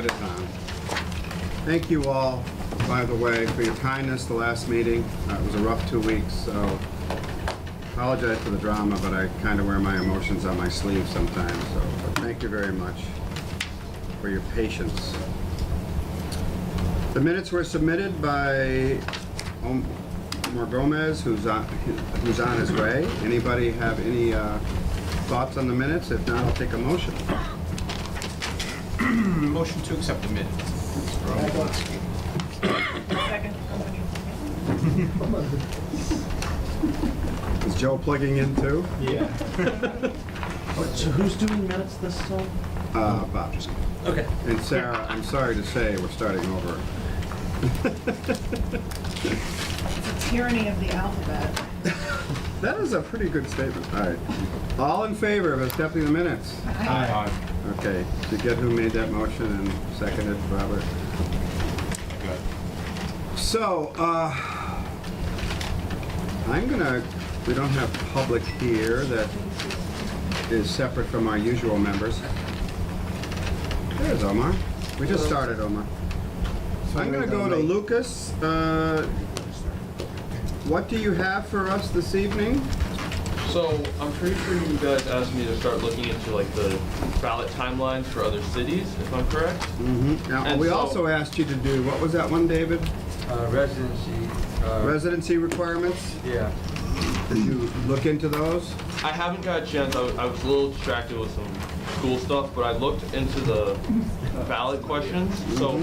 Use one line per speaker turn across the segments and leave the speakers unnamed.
it is on. Thank you all, by the way, for your kindness the last meeting. It was a rough 2 weeks, so apologize for the drama, but I kind of wear my emotions on my sleeve sometimes, so but thank you very much for your patience. The minutes were submitted by Omar Gomez, who's on his way. Anybody have any thoughts on the minutes? If not, I'll take a motion.
Motion to accept the minutes.
Second.
Is Joe plugging in too?
Yeah.
So who's doing minutes this time?
Bob.
Okay.
And Sarah, I'm sorry to say, we're starting over.
It's a tyranny of the alphabet.
That is a pretty good statement. All right. All in favor of accepting the minutes?
Aye.
Okay. Did you get who made that motion and seconded, Robert?
Good.
So, we don't have public here that is separate from our usual members. There's Omar. We just started, Omar. I'm gonna go to Lucas. What do you have for us this evening?
So I'm pretty sure you guys asked me to start looking into like the ballot timelines for other cities, if I'm correct.
Mm-hmm. Now,
And
we
so-
also asked you to do, what was that one, David?
Residency.
Residency requirements?
Yeah.
Did you look into those?
I haven't got a chance. I was a little distracted with some school stuff, but I looked into the ballot questions. So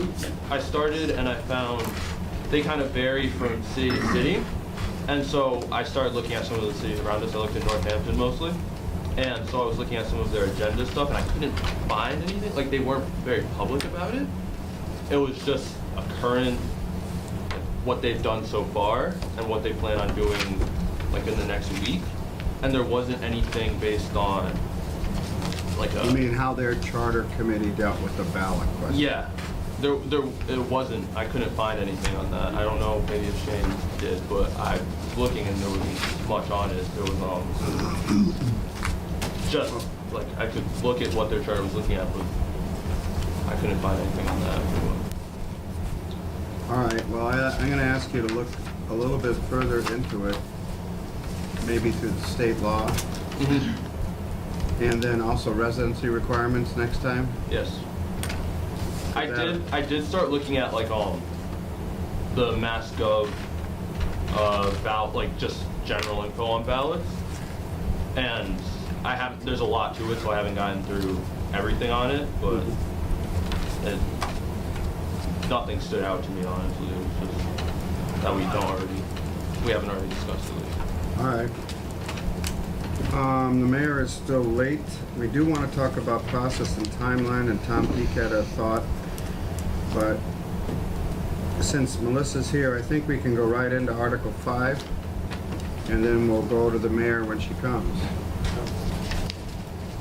I started and I found they kind of vary from city to city. And so I started looking at some of the cities around us. I looked at Northampton mostly. And so I was looking at some of their agenda stuff and I couldn't find anything. Like they weren't very public about it. It was just a current, what they've done so far and what they plan on doing like in the next week. And there wasn't anything based on like a...
You mean how their charter committee dealt with the ballot question?
Yeah, it wasn't, I couldn't find anything on that. I don't know, maybe if Shane did, but I was looking and there wasn't much on it. There was just like, I could look at what their charter was looking at, but I couldn't find anything on that.
All right, well, I'm gonna ask you to look a little bit further into it, maybe through the state law, and then also residency requirements next time.
Yes. I did start looking at like the MassGov ballot, like just general info on ballots, and there's a lot to it, so I haven't gotten through everything on it, but nothing stood out to me honestly. It was just that we haven't already discussed it.
All right. The mayor is still late. We do want to talk about process and timeline, and Tom Peake had a thought, but since Melissa's here, I think we can go right into Article 5, and then we'll go to the mayor when she comes.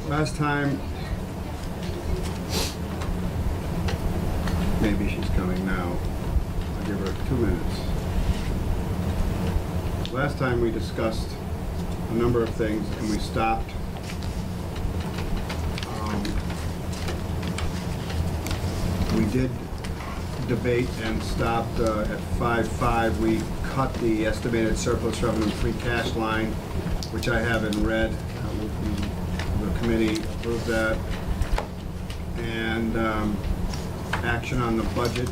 Last time, maybe she's coming now. I'll give her 2 minutes. Last time we discussed a number of things and we stopped. We did debate and stopped at 5.5. We cut the estimated surplus revenue free cash line, which I have in red. The committee approved that. And action on the budget.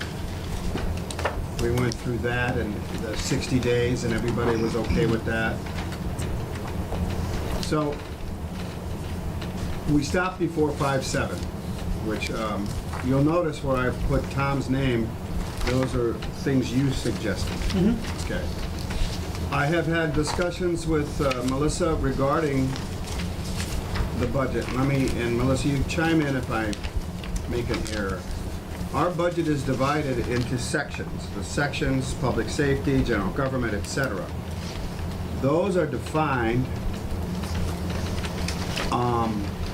We went through that and the 60 days and everybody was okay with that. So we stopped before 5.7, which you'll notice where I've put Tom's name, those are things you suggested. Okay. I have had discussions with Melissa regarding the budget. And Melissa, you chime in if I make an error. Our budget is divided into sections. The sections, public safety, general government, etc. Those are defined,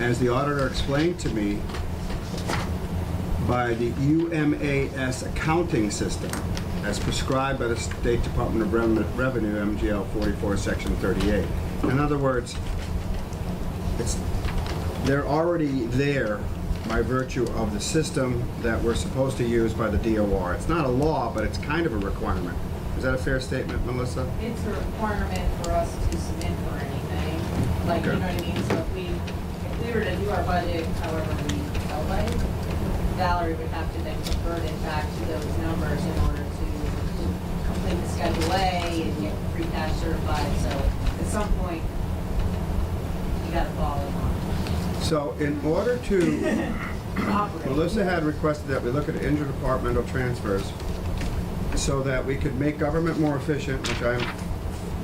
as the auditor explained to me, by the UMAS accounting system, as prescribed by the State Department of Revenue, MGL 44, Section 38. In other words, they're already there by virtue of the system that we're supposed to use by the DOR. It's not a law, but it's kind of a requirement. Is that a fair statement, Melissa?
It's a requirement for us to submit for anything, like, you know what I mean? So if we were to do our budget, however we felt like, Valerie would have to then convert it back to those numbers in order to complete the Schedule A and get free cash certified, so at some point, you gotta follow along.
So in order to,
Operate.
Melissa had requested that we look at interdepartmental transfers so that we could make government more efficient, which I'm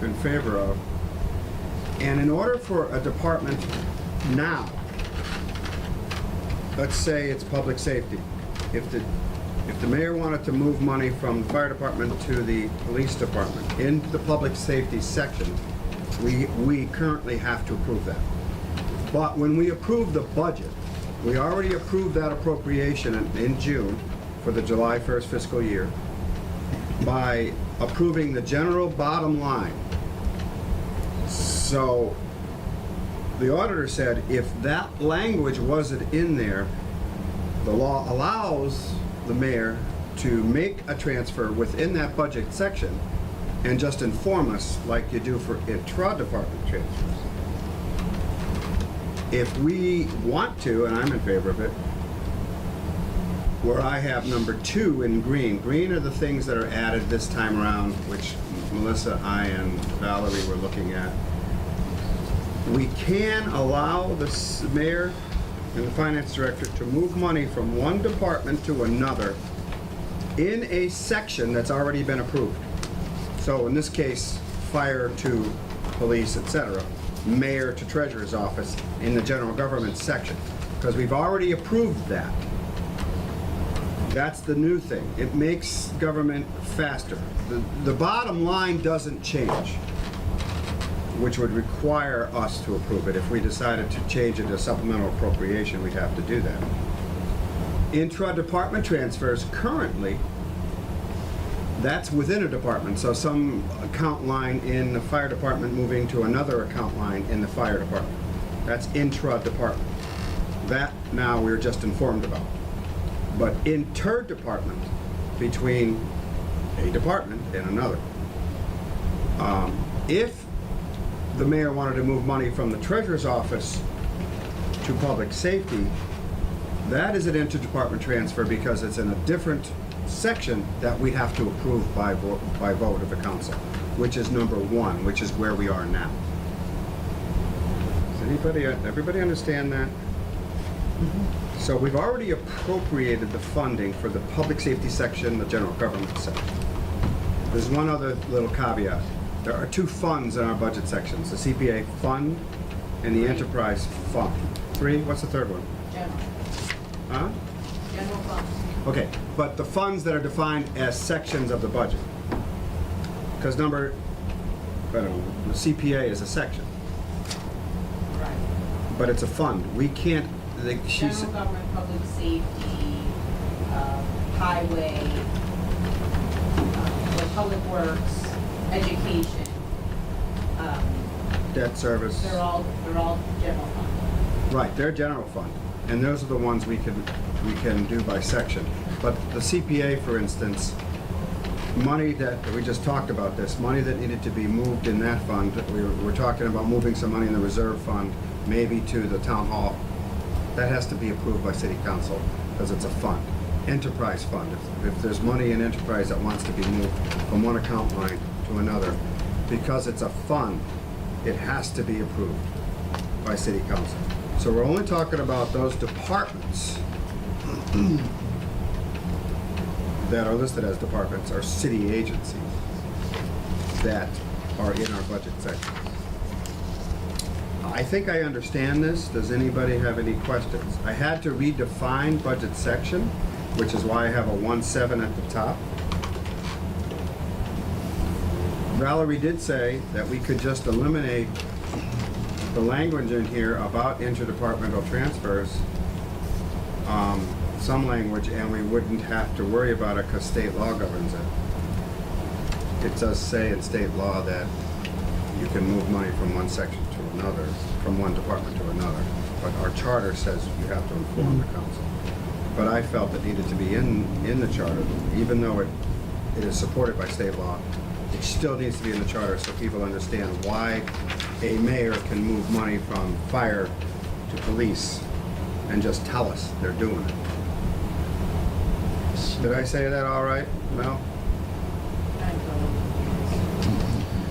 in favor of. And in order for a department now, let's say it's public safety. If the mayor wanted to move money from the fire department to the police department into the public safety section, we currently have to approve that. But when we approve the budget, we already approved that appropriation in June for the July 1st fiscal year by approving the general bottom line. So the auditor said if that language wasn't in there, the law allows the mayor to make a transfer within that budget section and just inform us like you do for intra-department transfers. If we want to, and I'm in favor of it, where I have number 2 in green. Green are the things that are added this time around, which Melissa, I, and Valerie were looking at. We can allow the mayor and the finance director to move money from one department to another in a section that's already been approved. So in this case, fire to police, etc., mayor to treasurer's office in the general government section, because we've already approved that. That's the new thing. It makes government faster. The bottom line doesn't change, which would require us to approve it. If we decided to change it to supplemental appropriation, we'd have to do that. Intra-department transfers currently, that's within a department. So some account line in the fire department moving to another account line in the fire department. That's intra-department. That now we're just informed about. But inter-department, between a department and another. If the mayor wanted to move money from the treasurer's office to public safety, that is an interdepartment transfer because it's in a different section that we have to approve by vote of the council, which is number 1, which is where we are now. Does everybody understand that? Mm-hmm. So we've already appropriated the funding for the public safety section, the general government section. There's one other little caveat. There are 2 funds in our budget sections, the CPA fund and the enterprise fund. 3, what's the third one?
General.
Huh?
General fund.
Okay, but the funds that are defined as sections of the budget. Because I don't know, the CPA is a section,
Right.
but it's a fund. We can't,
General government, public safety, highway, public works, education,
debt service.
they're all general fund.
Right, they're general fund, and those are the ones we can do by section. But the CPA, for instance, money that, we just talked about this, money that needed to be moved in that fund, we're talking about moving some money in the reserve fund, maybe to the town hall. That has to be approved by city council, because it's a fund. Enterprise fund, if there's money in enterprise that wants to be moved from one account line to another, because it's a fund, it has to be approved by city council. So we're only talking about those departments that are listed as departments or city agencies that are in our budget section. I think I understand this. Does anybody have any questions? I had to redefine budget section, which is why I have a 1.7 at the top. Valerie did say that we could just eliminate the language in here about interdepartmental transfers, some language, and we wouldn't have to worry about it because state law governs it. It does say in state law that you can move money from one section to another, from one department to another, but our charter says you have to inform the council. But I felt it needed to be in the charter, even though it is supported by state law. It still needs to be in the charter so people understand why a mayor can move money from fire to police and just tell us they're doing it. Did I say that all right? No?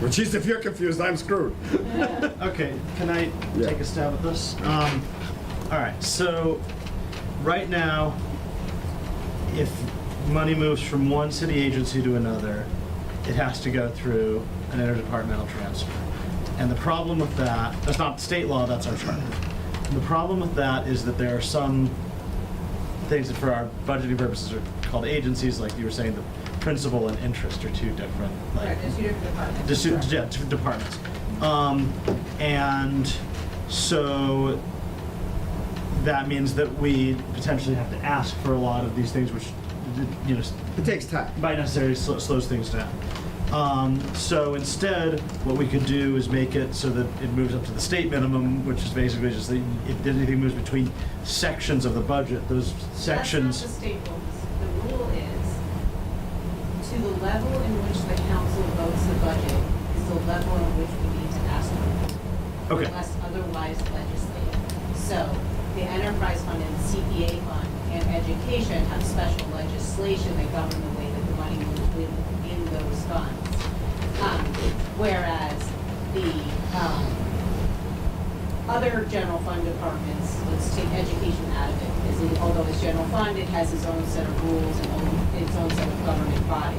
Well, geez, if you're confused, I'm screwed.
Okay, can I
Yeah.
take a stab at this? All right, so right now, if money moves from one city agency to another, it has to go through an interdepartmental transfer. And the problem with that, that's not state law, that's our charter. And the problem with that is that there are some things that for our budgeting purposes are called agencies, like you were saying, the principal and interest are two different, like,
Right, there's two different departments.
yeah, different departments. And so that means that we potentially have to ask for a lot of these things, which, you know,
It takes time.
by necessarily slows things down. So instead, what we could do is make it so that it moves up to the state minimum, which is basically just that if anything moves between sections of the budget, those sections.
That's not the state rules. The rule is, to the level in which the council votes the budget is the level in which we need to ask for it.
Okay.
Unless otherwise legislated. So, the enterprise fund and CPA fund and education have special legislation that govern the way that the money moves within those funds. Whereas the, other general fund departments, let's take education out of it, because although it's general fund, it has its own set of rules and its own set of government body.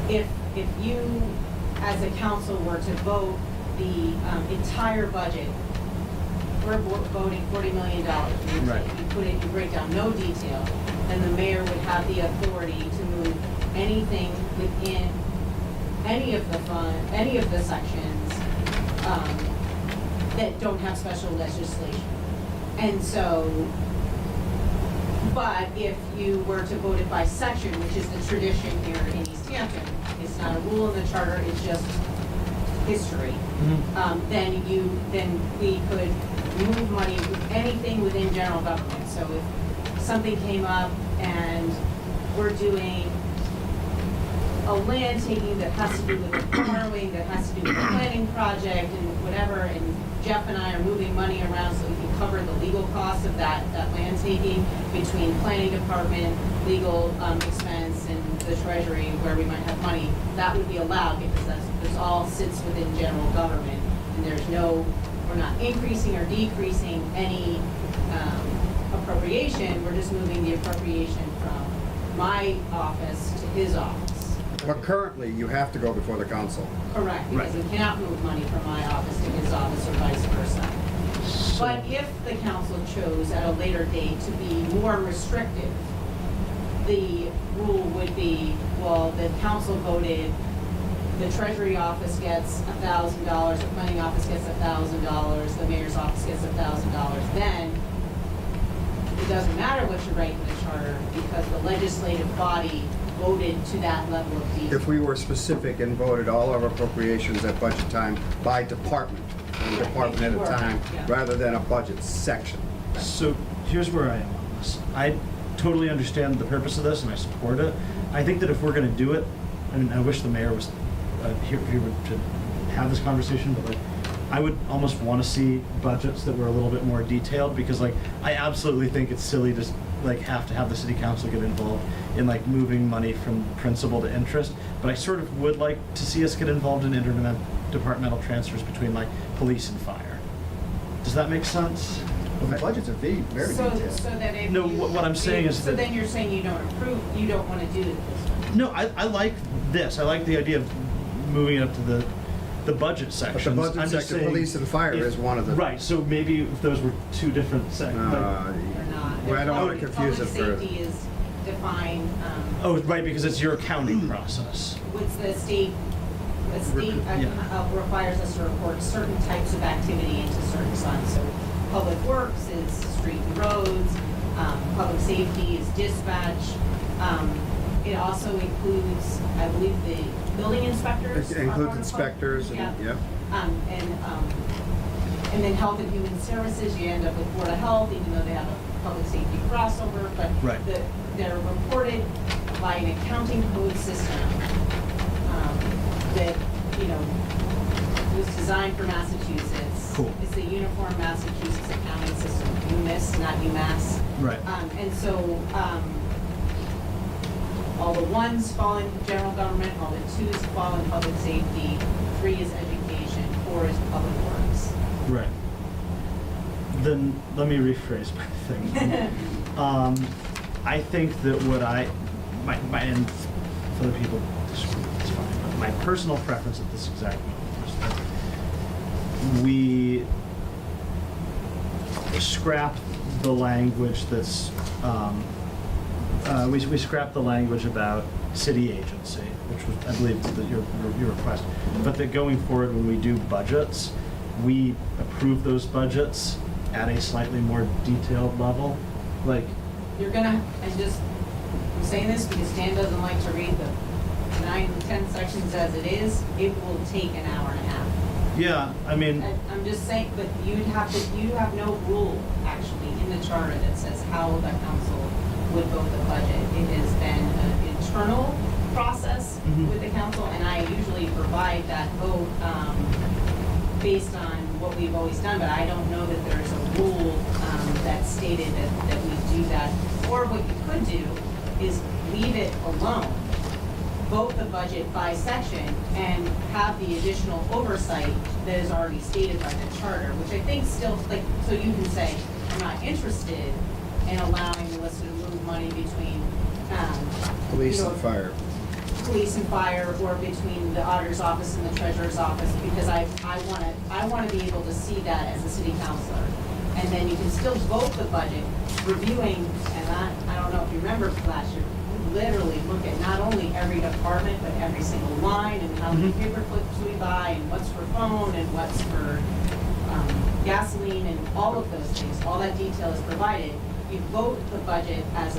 If you, as a council, were to vote the entire budget, we're voting $40 million.
Right.
You break down no detail, then the mayor would have the authority to move anything within any of the sections that don't have special legislation. And so, but if you were to vote it by section, which is the tradition here in Easthampton, it's not a rule in the charter, it's just history, then we could move money, anything within general government. So if something came up and we're doing a land taking that has to do with borrowing, that has to do with a planning project and whatever, and Jeff and I are moving money around so we can cover the legal costs of that land taking between planning department, legal expense, and the treasury where we might have money, that would be allowed because this all sits within general government, and we're not increasing or decreasing any appropriation, we're just moving the appropriation from my office to his office.
But currently, you have to go before the council.
Correct, because we cannot move money from my office to his office or vice versa. But if the council chose at a later date to be more restrictive, the rule would be, well, the council voted, the treasury office gets $1,000, the planning office gets $1,000, the mayor's office gets $1,000, then it doesn't matter what you write in the charter because the legislative body voted to that level of detail.
If we were specific and voted all our appropriations at budget time by department, one department at a time, rather than a budget section.
So here's where I am on this. I totally understand the purpose of this and I support it. I think that if we're going to do it, I mean, I wish the mayor was here to have this conversation, but like, I would almost want to see budgets that were a little bit more detailed because like, I absolutely think it's silly to like have to have the city council get involved in like moving money from principal to interest, but I sort of would like to see us get involved in interdepartmental transfers between like police and fire. Does that make sense?
Well, the budgets are very
So
detailed.
then if
No,
you-
what I'm saying is
so
that-
then you're saying you don't approve, you don't want to do it this way.
No, I like this. I like the idea of moving it up to the budget
But the
sections.
budget
I'm just
section,
saying
police and fire
if-
is one of the.
Right, so maybe if those were two different sections.
Uh,
Or not.
Well, I don't wanna confuse it for-
Public safety is defined,
Oh, right, because it's your accounting process.
what's the state
Yeah.
requires us to report certain types of activity into certain funds. So public works is street and roads, public safety is dispatch. It also includes, I believe, the building inspectors.
It
are
includes
part of
inspectors and,
public-
yeah.
And And then Health and Human Services, you end up with Board of Health, even though they have a public safety crossover, but
Right.
they're reported by an accounting code system that, you know, was designed for Massachusetts.
Cool.
It's the Uniform Massachusetts Accounting System, UMIS, not UMass.
Right.
And so, all the ones fall in general government, all the twos fall in public safety, 3 is education, 4 is public works.
Right. Then let me rephrase my thing. I think that and for the people, it's fine, but my personal preference at this exact moment is that we scrap the language that's, we scrap the language about city agency, which was, I believe, your request, but that going forward, when we do budgets, we approve those budgets at a slightly more detailed level, like.
You're gonna, I'm saying this because Dan doesn't like to read the 9 and 10 sections as it is, it will take an hour and a half.
Yeah, I mean,
I'm just saying, but you have no rule actually in the charter that says how the council would vote the budget. It has been an internal process
Mhm.
with the council, and I usually provide that vote based on what we've always done, but I don't know that there's a rule that's stated that we do that. Or what you could do is leave it alone, vote the budget by section, and have the additional oversight that is already stated by the charter, which I think still, like, so you can say, I'm not interested in allowing Melissa to move money between,
Police
you know,
and fire.
police and fire, or between the auditor's office and the treasurer's office, because I wanna be able to see that as a city councilor. And then you can still vote the budget, reviewing, and I don't know if you remember last year, we literally look at not only every department, but every single line, and how many paper clips we buy, and what's for phone, and what's for gasoline, and all of those things, all that detail is provided. You vote the budget as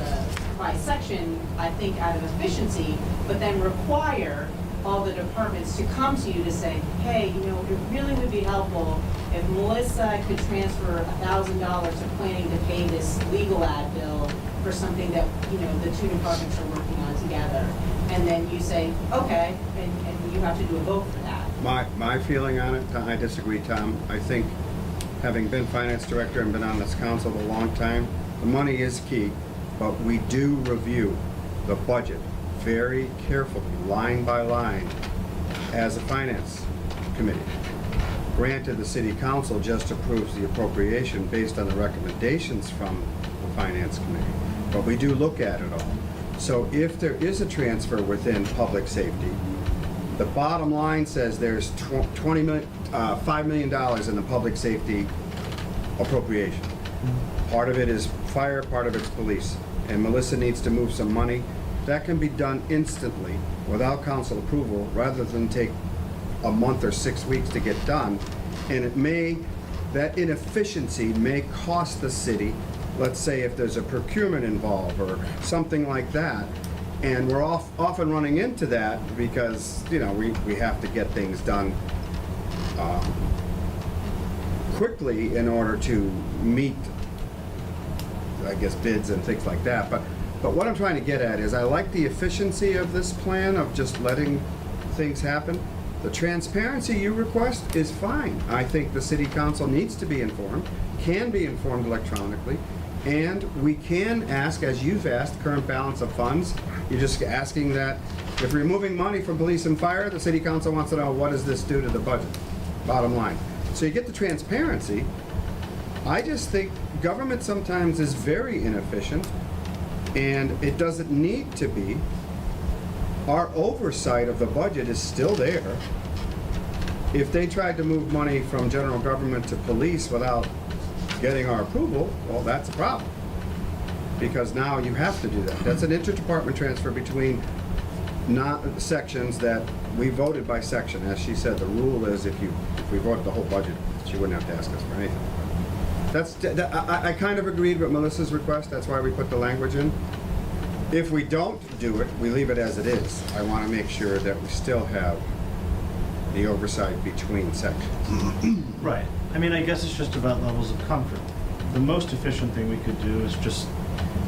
by section, I think out of efficiency, but then require all the departments to come to you to say, hey, you know, it really would be helpful if Melissa could transfer $1,000 to planning to pay this legal ad bill for something that, you know, the 2 departments are working on together. And then you say, okay, and you have to do a vote for that.
My feeling on it, I disagree, Tom. I think, having been finance director and been on this council a long time, the money is key, but we do review the budget very carefully, line by line, as a finance committee. Granted, the city council just approves the appropriation based on the recommendations from the finance committee, but we do look at it all. So if there is a transfer within public safety, the bottom line says there's $5 million in the public safety appropriation. Part of it is fire, part of it's police. And Melissa needs to move some money. That can be done instantly without council approval, rather than take a month or 6 weeks to get done. And that inefficiency may cost the city, let's say if there's a procurement involved or something like that. And we're often running into that because, you know, we have to get things done quickly in order to meet, I guess, bids and things like that. But what I'm trying to get at is I like the efficiency of this plan of just letting things happen. The transparency you request is fine. I think the city council needs to be informed, can be informed electronically, and we can ask, as you've asked, current balance of funds. You're just asking that if we're moving money from police and fire, the city council wants to know, what does this do to the budget? Bottom line. So you get the transparency. I just think government sometimes is very inefficient, and it doesn't need to be. Our oversight of the budget is still there. If they tried to move money from general government to police without getting our approval, well, that's a problem. Because now you have to do that. That's an interdepartment transfer between sections that we voted by section. As she said, the rule is if we voted the whole budget, she wouldn't have to ask us for anything. I kind of agreed with Melissa's request. That's why we put the language in. If we don't do it, we leave it as it is. I want to make sure that we still have the oversight between sections.
Right. I mean, I guess it's just about levels of comfort. The most efficient thing we could do is just,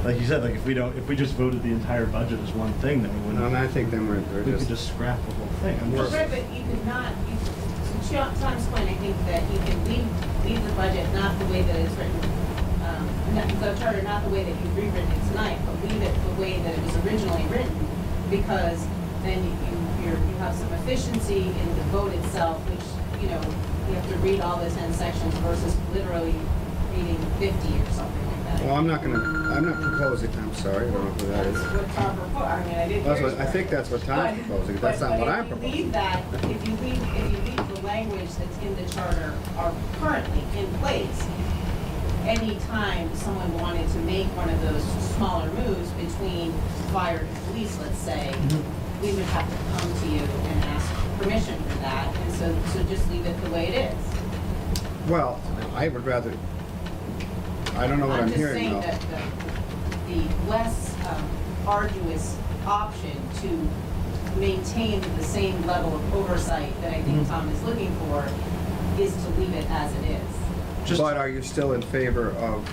like you said, like if we just voted the entire budget as one thing, then we
And
wouldn't.
I think then we're
We could
just,
just scrap the whole thing. I'm just,
Right, but you could not, to John's point, I think that you can leave the budget not the way that it's written, the charter not the way that you've rewritten it tonight, but leave it the way that it was originally written, because then you have some efficiency in the vote itself, which, you know, you have to read all the 10 sections versus literally reading 50 or something like that.
well, I'm not proposing, I'm sorry, I don't know who that
That's
is.
what Tom proposed, I mean, I didn't
That's
hear
what,
you.
I think that's what Tom's proposing, that's not what I'm
But if
proposing.
you leave that, if you leave the language that's in the charter are currently in place, anytime someone wanted to make one of those smaller moves between fire and police, let's say, we would have to come to you and ask permission for that, and so just leave it the way it is.
Well, I would rather, I don't know what I'm hearing
I'm
though.
just saying that the less arduous option to maintain the same level of oversight that I think Tom is looking for is to leave it as it is.
just,
But are you still in favor of,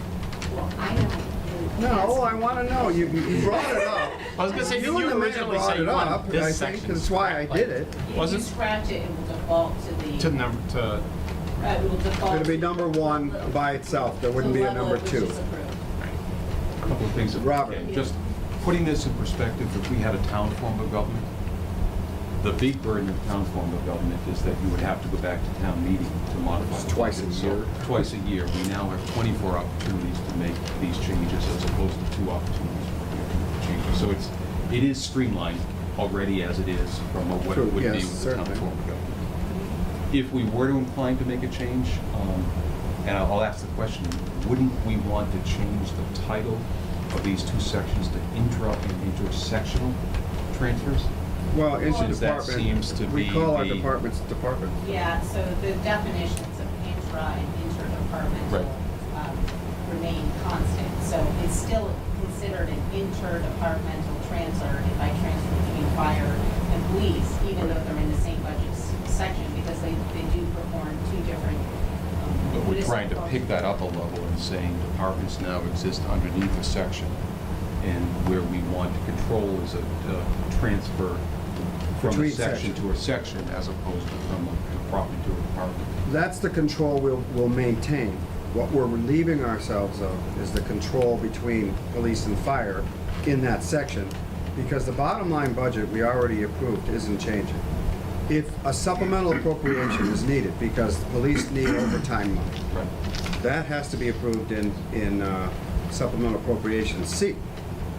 Well, I don't really.
no, I want to know, you brought it up.
I was gonna say,
You
did
and
you
the mayor
originally
brought
say
it
you
up,
wanted
I
this
think,
section?
that's why I did it.
If you
Wasn't-
scratch it, it will default to the.
To number, to,
It will default.
It'll be
to
number one
the-
by itself, there
to
wouldn't
the
be a
level
number
at which
two.
it's approved.
A couple of things.
Robert.
Okay, just putting this in perspective, if we had a town form of government, the big burden of town form of government is that you would have to go back to town meeting to modify.
It's
the
twice a
budget. So,
year.
Twice a year. We now have 24 opportunities to make these changes as opposed to 2 opportunities per year to make the changes. So it is streamlined already as it is from what
True,
it would be
yes,
with the town
certainly.
form of government. If we were to incline to make a change, and I'll ask the question, wouldn't we want to change the title of these 2 sections to intra and intersectional transfers?
Well,
Since that seems to
interdepartment, we
be
call our
the-
departments department.
Yeah, so the definitions of intra and interdepartmental
Right.
remain constant. So it's still considered an interdepartmental transfer if I transfer between fire and police, even though they're in the same budget section, because they do perform 2 different.
But we're trying to
municipal
pick that up a level and saying departments now exist underneath a section. And where we want to control is a transfer from a
Between
section
sections.
to a section as opposed to from a department to a department.
That's the control we'll maintain. What we're relieving ourselves of is the control between police and fire in that section, because the bottom line budget we already approved isn't changing. If a supplemental appropriation is needed because the police need overtime money,
Right.
that has to be approved in supplemental appropriation C.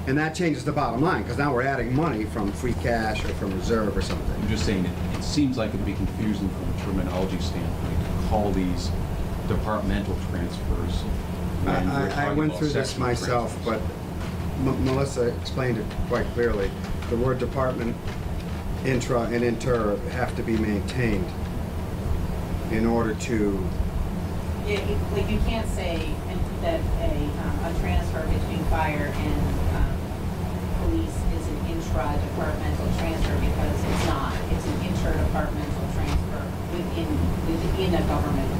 And that changes the bottom line, because now we're adding money from free cash or from reserve or
I'm
something.
just saying, it seems like it'd be confusing from a terminology standpoint to call these departmental transfers. when we're
I
talking
went
about
through this
sectional
myself,
transfers.
but Melissa explained it quite clearly. The word department, intra and inter have to be maintained in order to,
Yeah, like you can't say that a transfer between fire and police is an intra-departmental transfer, because it's not. It's an interdepartmental transfer within a government.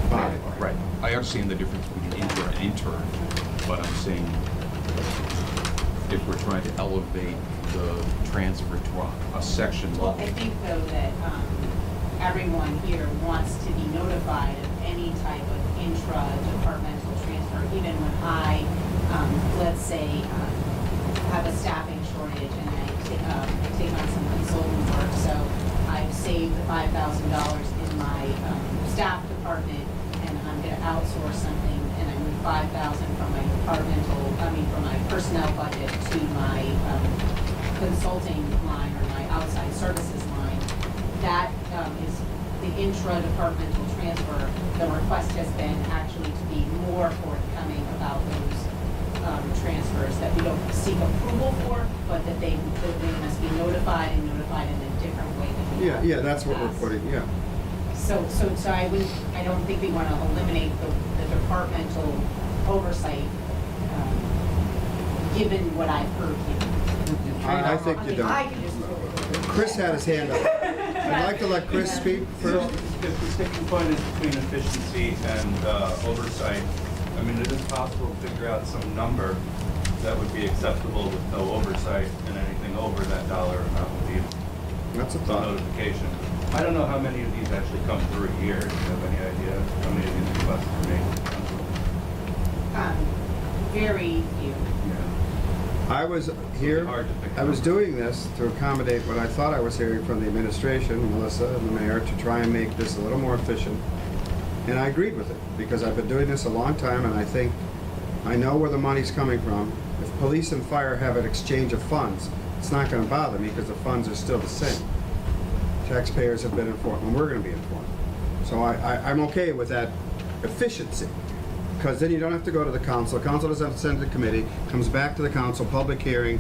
body.
Right. I understand the difference between intra and inter, but I'm saying if we're trying to elevate the transfer to a section
Well,
level.
I think though that everyone here wants to be notified of any type of intra-departmental transfer, even when I, let's say, have a staffing shortage and I take on some consultant work. So I've saved $5,000 in my staff department, and I'm going to outsource something, and I move $5,000 from my from my personnel budget to my consulting line or my outside services line. That is the intra-departmental transfer. The request has been actually to be more forthcoming about those transfers, that we don't seek approval for, but that they must be notified and notified in a different way than we have.
Yeah, that's what we're
in the past.
putting, yeah.
So I don't think we want to eliminate the departmental oversight, given what I've heard here.
I think you
I
don't.
can just.
Chris had his hand up. I'd like to let Chris speak
So,
first.
if the sticking point is between efficiency and oversight, I mean, it is possible to figure out some number that would be acceptable with no oversight, and anything over that dollar amount would be
That's a
a
thought.
notification. I don't know how many of these actually come through a year. Do you have any idea how many of these requests are made?
Very few.
I was here,
Hard to pick
I was
up.
doing this to accommodate what I thought I was hearing from the administration, Melissa and the mayor, to try and make this a little more efficient. And I agreed with it, because I've been doing this a long time, and I think I know where the money's coming from. If police and fire have an exchange of funds, it's not gonna bother me, because the funds are still the same. Taxpayers have been informed, and we're gonna be informed. So I'm okay with that efficiency, because then you don't have to go to the council. The council doesn't have to send it to the committee, comes back to the council, public hearing,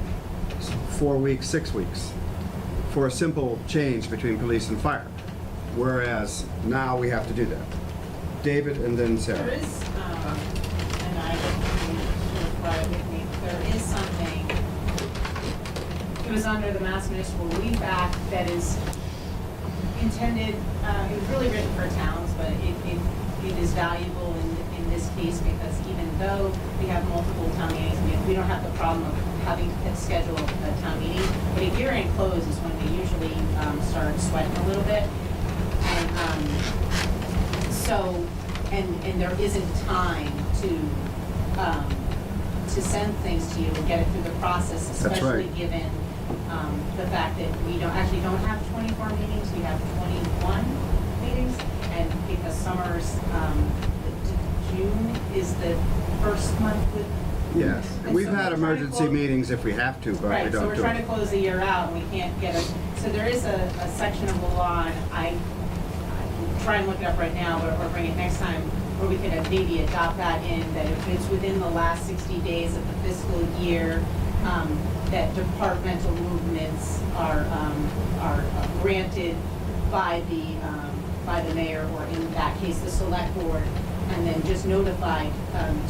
4 weeks, 6 weeks, for a simple change between police and fire. Whereas now we have to do that. David and then
There
Sarah.
is, and I should have brought it with me, there is something, it was under the Mass Municipal Relief Act that is intended, it was really written for towns, but it is valuable in this case, because even though we have multiple town meetings, we don't have the problem of having to schedule a town meeting, but a year-end close is when we usually start sweating a little bit. And so, and there isn't time to send things to you and get it through the process,
That's
especially
right.
given the fact that we don't have 24 meetings, we have 21 meetings, and because summer's, June is the first month with.
Yes,
and
we've
so
had
we're trying to
emergency
close-
meetings if we have to, but we
Right, so
don't
we're
do
trying to
it.
close the year out, and we can't get a, so there is a section of the law, and I try and look it up right now, or bring it next time, where we could maybe adopt that in, that if it's within the last 60 days of the fiscal year, that departmental movements are granted by the mayor, or in that case, the select board, and then just notified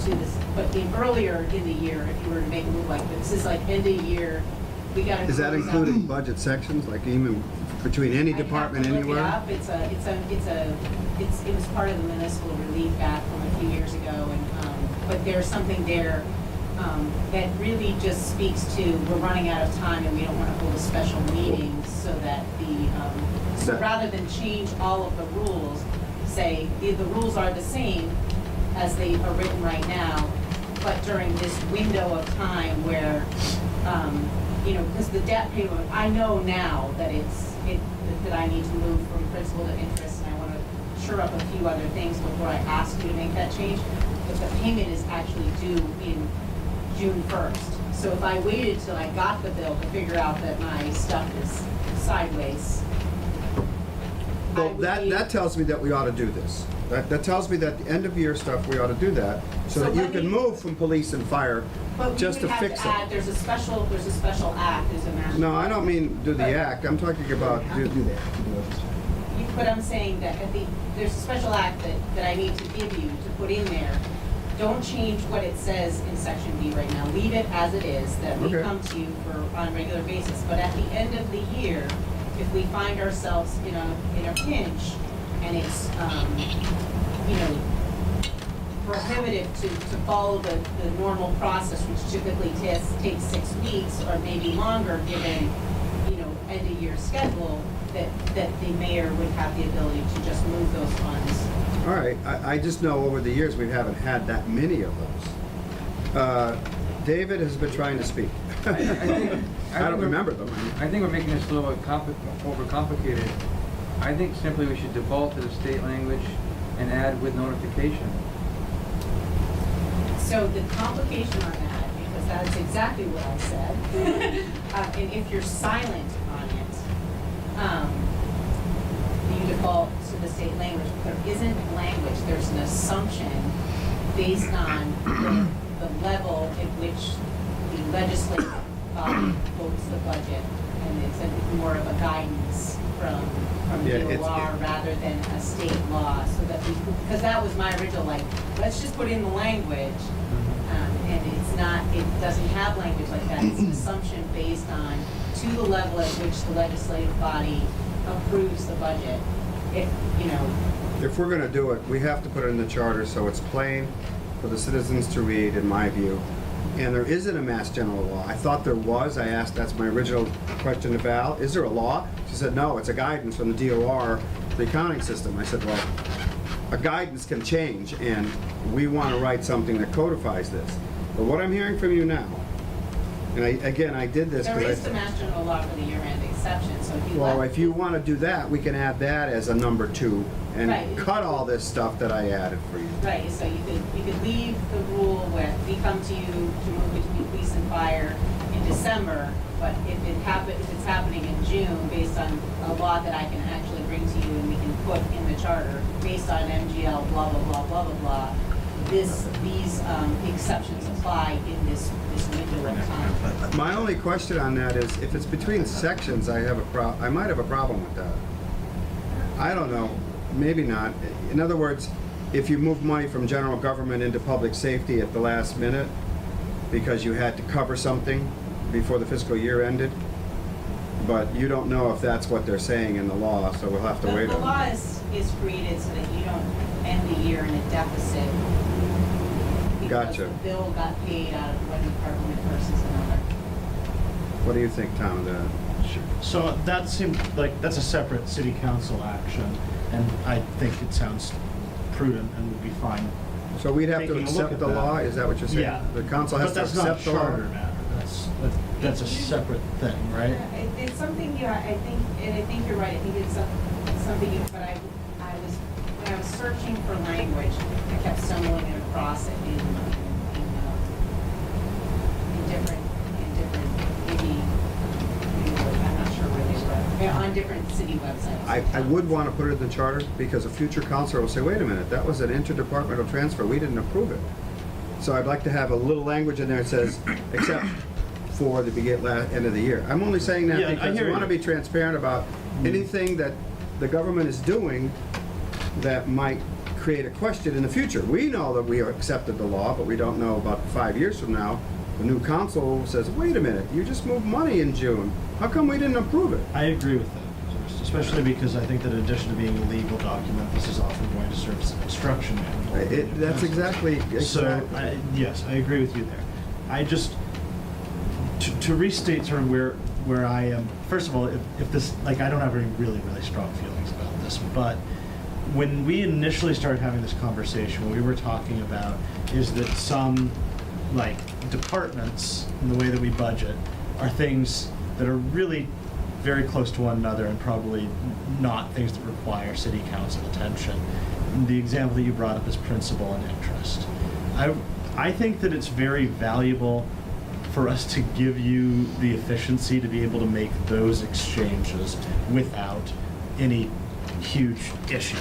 to this, but earlier in the year, if you were to make a move like this is like end of year, we gotta.
Is that
close out-
including budget sections, like even between any department
I'd have to look it
anywhere?
up. It was part of the Municipal Relief Act from a few years ago, and, but there's something there, that really just speaks to, we're running out of time and we don't wanna hold a special meeting, so that so
That-
rather than change all of the rules, say, the rules are the same as they are written right now, but during this window of time where, because the debt payment, I know now that that I need to move from principal to interest, and I want to shore up a few other things before I ask you to make that change, but the payment is actually due in June 1st. So if I waited till I got the bill to figure out that my stuff is sideways, I
Well,
would
that,
be-
that tells me that we ought to do this. That tells me that the end of year stuff, we ought to do that, so
So
that you
let
can
me-
move from police and fire
But we
just
would
to
have
fix
to add,
it.
there's a special act, there's a master.
No, I don't mean do the act, I'm talking about,
But I'm saying that there's a special act that I need to give you to put in there. Don't change what it says in section B right now. Leave it as it is, that we
Okay.
come to you on a regular basis. But at the end of the year, if we find ourselves in a pinch, and it's, prohibitive to follow the normal process, which typically takes 6 weeks or maybe longer, given, end of year schedule, that the mayor would have the ability to just move those funds.
all right, I just know over the years, we haven't had that many of those. David has been trying to speak. I don't remember them.
I think we're making this a little bit overcomplicated. I think simply we should default to the state language and add with notification.
So the complication on that, because that's exactly what I said, and if you're silent on it, you default to the state language. There isn't language, there's an assumption based on the level at which the legislative body votes the budget, and it's more of a guidance from
Yeah, it's-
DOR rather than a state law, so that because that was my original, let's just put in the language, and it doesn't have language like that. It's an assumption based on, to the level at which the legislative body approves the budget, if, you know,
If we're gonna do it, we have to put it in the charter so it's plain for the citizens to read, in my view. And there isn't a mass general law. I thought there was. I asked, that's my original question to Val, is there a law? She said, no, it's a guidance from the DOR, the accounting system. I said, well, a guidance can change, and we want to write something that codifies this. But what I'm hearing from you now, and I did this
there
because
is the Mass General Law for the year-end exception, so if you
well,
left.
if you want to do that, we can add that as a number 2 and
Right.
cut all this stuff that I added for you.
Right, so you could leave the rule where we come to you to move between police and fire in December, but if it's happening in June, based on a law that I can actually bring to you and we can put in the charter, based on MGL, blah, blah, blah, blah, blah, blah, these exceptions apply in this window of time.
My only question on that is, if it's between sections, I might have a problem with that. I don't know, maybe not. In other words, if you move money from general government into public safety at the last minute because you had to cover something before the fiscal year ended, but you don't know if that's what they're saying in the law, so we'll have to wait
The
on
law
it.
is created so that you don't end the year in a deficit.
Gotcha.
Because the bill got paid out of one department versus another.
What do you think, Tom, of that?
Sure. So that seems like that's a separate city council action, and I think it sounds prudent and would be fine.
So we'd have to
Taking a look
accept
at
the
that.
law, is that what you're saying?
Yeah.
The council has to accept the
But
law?
that's not charter matter. That's a separate thing, right?
It's something I think you're right, I think it's something, but when I was searching for language, I kept stumbling across it in different, maybe, I'm not sure where they were, on different city websites.
I would want to put it in the charter, because a future counselor will say, wait a minute, that was an interdepartmental transfer, we didn't approve it. So I'd like to have a little language in there that says, except for the end of the year. I'm only saying that
Yeah, I
because
hear
we want to
you.
be transparent about anything that the government is doing that might create a question in the future. We know that we accepted the law, but we don't know about 5 years from now. The new council says, wait a minute, you just moved money in June. How come we didn't approve it?
I agree with that, especially because I think that in addition to being a legal document, this is often going to serve as an instruction manual.
That's exactly.
So, yes, I agree with you there. I just, to restate sort of where I am, first of all, if this, like, I don't have any really strong feelings about this, but when we initially started having this conversation, what we were talking about is that some, like, departments, in the way that we budget, are things that are really very close to one another and probably not things that require city council attention. The example that you brought up is principal and interest. I think that it's very valuable for us to give you the efficiency to be able to make those exchanges without any huge issue.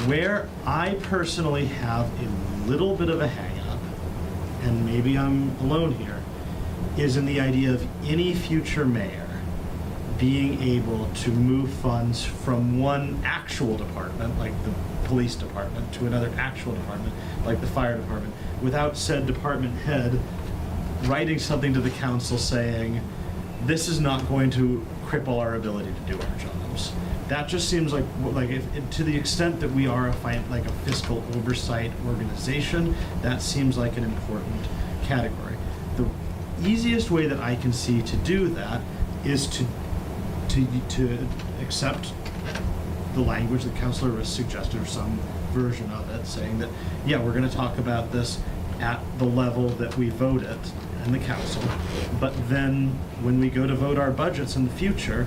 Where I personally have a little bit of a hang-up, and maybe I'm alone here, is in the idea of any future mayor being able to move funds from one actual department, like the police department, to another actual department, like the fire department, without said department head writing something to the council saying, this is not going to cripple our ability to do our jobs. That just seems like if, to the extent that we are a fiscal oversight organization, that seems like an important category. The easiest way that I can see to do that is to accept the language that Councilor Riss suggested, or some version of it, saying that, yeah, we're going to talk about this at the level that we vote it in the council, but then when we go to vote our budgets in the future,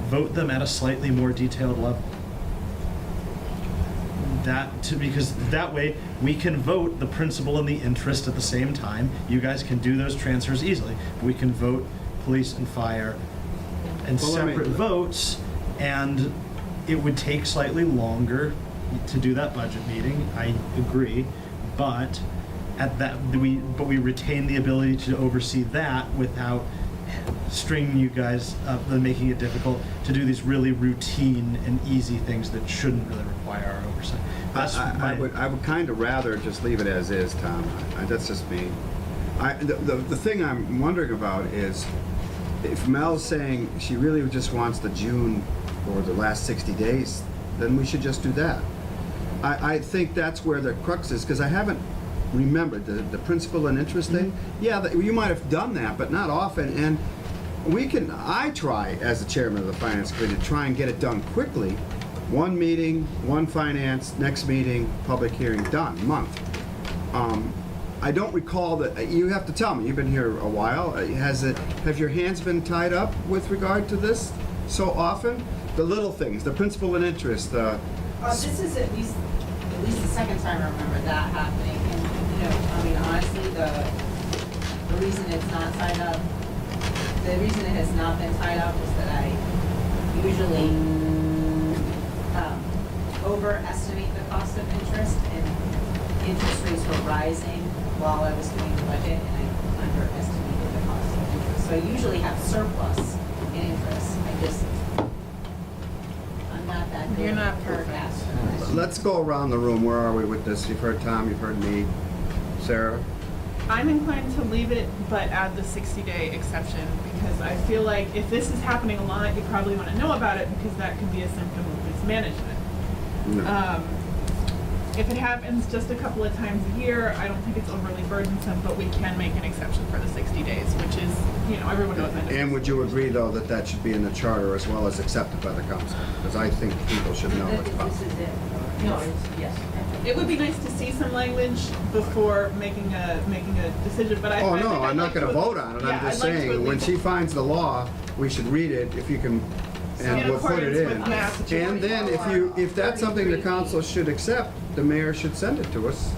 vote them at a slightly more detailed level. Because that way we can vote the principal and the interest at the same time. You guys can do those transfers easily. We can vote police and fire and
Well, let me-
separate votes, and it would take slightly longer to do that budget meeting. I agree, but we retain the ability to oversee that without stringing you guys up and making it difficult to do these really routine and easy things that shouldn't really require our oversight.
I would kind of rather just leave it as is, Tom. That's just me. The thing I'm wondering about is, if Mel's saying she really just wants the June or the last 60 days, then we should just do that. I think that's where the crux is, because I haven't remembered the principal and interest thing. Yeah, you might have done that, but not often, and I try, as the chairman of the finance committee, to try and get it done quickly. One meeting, one finance, next meeting, public hearing, done, month. I don't recall that, you have to tell me, you've been here a while, have your hands been tied up with regard to this so often? The little things, the principal and interest,
This is at least the second time I remember that happening, and, you know, I mean, honestly, the reason it's not tied up, the reason it has not been tied up is that I usually, overestimate the cost of interest, and interest rates were rising while I was doing the budget, and I underestimated the cost of interest. So I usually have surplus in interest, I'm not that good.
You're not
at
perfect.
forecasting.
let's go around the room. Where are we with this? You've heard Tom, you've heard me. Sarah?
I'm inclined to leave it, but add the 60-day exception, because I feel like if this is happening a lot, you probably want to know about it, because that could be a symptom of mismanagement.
No.
If it happens just a couple of times a year, I don't think it's overly burdensome, but we can make an exception for the 60 days, which is, you know, everyone knows that.
And would you agree, though, that that should be in the charter as well as accepted by the council? Because I think people should know what's
This
possible.
is it. No, it's, yes.
It would be nice to see some language before making a decision, but I
Oh,
think
no,
I'd
I'm not
like to
gonna
at-
vote on it.
yeah,
I'm just
I'd like to
saying,
at
when
least-
she finds the law, we should read it, if you can, and
In
we'll put it
accordance
in.
with Massachusetts.
And then, if that's something the council should accept, the mayor should send it to us.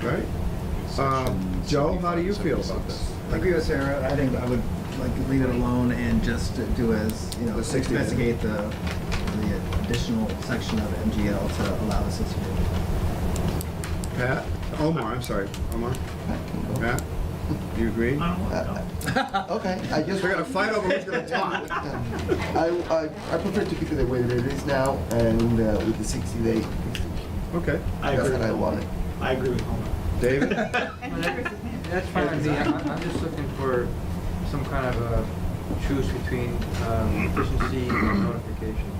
Right?
Section
Joe, how do you
75,
feel about
76.
this?
I agree with Sarah. I think I would like to leave it alone and just do as, you know,
The 60 days.
investigate the additional section of MGL to allow the 60 days.
Pat? Omar, I'm sorry. Omar? Pat? Do you agree?
I don't want to go.
Okay, I just.
We're gonna fight over who's gonna talk.
I prefer to keep it the way that it is now and with the 60-day extension.
Okay.
That's what I wanted.
I agree with Homer.
David?
That's fine with me. I'm just looking for some kind of a choose between efficiency and notification.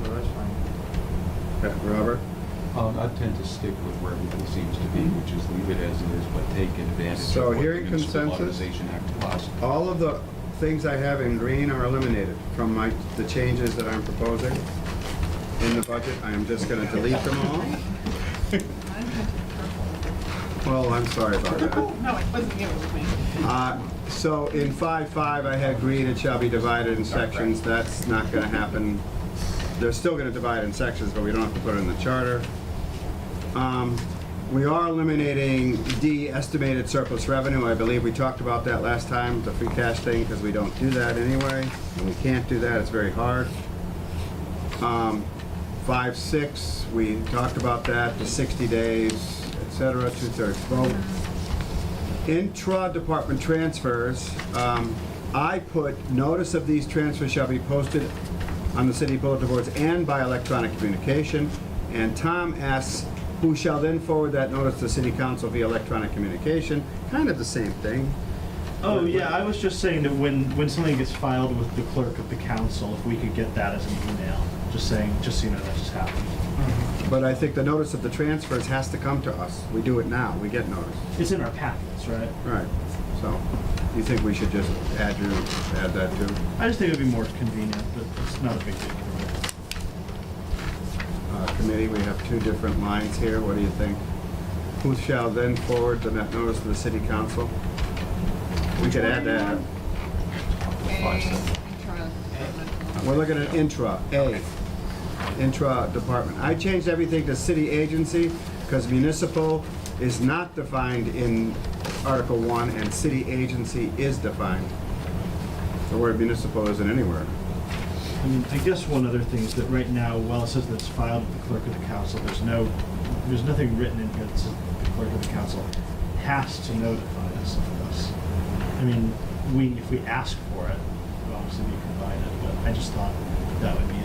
So that's fine.
Okay, Robert?
I tend to stick with where everything seems to be, which is leave it as it is, but take advantage
So
of what the
hearing
Municipal
consensus?
Modernization Act allows.
All of the things I have in green are eliminated from the changes that I'm proposing in the budget. I am just gonna delete them all. Well, I'm sorry about that.
No, it wasn't you, it was me.
So in 5.5, I had green, it shall be divided in sections. That's not gonna happen. They're still gonna divide in sections, but we don't have to put it in the charter. We are eliminating D, estimated surplus revenue. I believe we talked about that last time, the free cash thing, because we don't do that anyway. And we can't do that, it's very hard. 5.6, we talked about that, the 60 days, et cetera, 2/3 vote. Intra-department transfers, I put notice of these transfers shall be posted on the city bulletin boards and by electronic communication. And Tom asks, who shall then forward that notice to the city council via electronic communication? Kind of the same thing.
Oh, yeah, I was just saying that when something gets filed with the clerk of the council, if we could get that as an email, just saying, just so you know that just happened.
But I think the notice of the transfers has to come to us. We do it now, we get notice.
It's in our packets, right?
Right, so, you think we should just add that too?
I just think it'd be more convenient, but it's not a big deal for me.
Committee, we have two different lines here, what do you think? Who shall then forward the net notice to the city council? We could add that. We're looking at intra, A, intra-department. I changed everything to city agency, because municipal is not defined in Article 1, and city agency is defined. The word municipal isn't anywhere.
I mean, I guess one other thing is that right now, while it says that it's filed with the clerk of the council, there's nothing written in here that says that the clerk of the council has to notify us of this. I mean, if we ask for it, it'll obviously be provided, but I just thought that would be a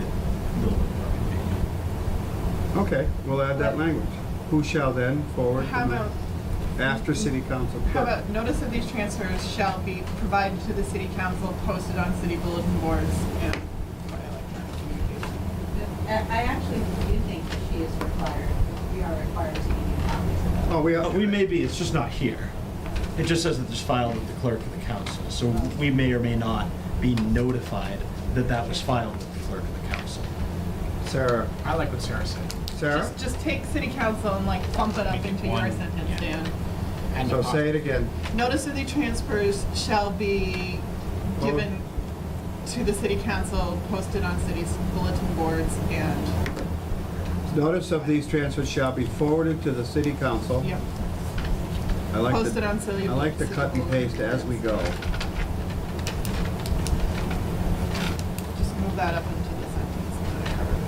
little bit more convenient.
Okay, we'll add that language. Who shall then forward?
How about
After city council.
How about notice of these transfers shall be provided to the city council, posted on city bulletin boards, and by electronic communication?
I actually do think that she is required, we are required to give you copies of those.
Oh,
We may be, it's just not here. It just says that there's filed with the clerk of the council, so we may or may not be notified that that was filed with the clerk of the council.
Sarah.
I like what Sarah said.
Sarah?
Just take city council and like bump it up
Make it
into your
one,
sentence,
yeah.
Dan.
And
So say it again.
Notice of the transfers shall be given to the city council, posted on city's bulletin boards, and,
Notice of these transfers shall be forwarded to the city council.
yep,
I like
posted
to,
on city.
I like to cut and paste as we go.
Just move that up into the sentence. And then I covered it.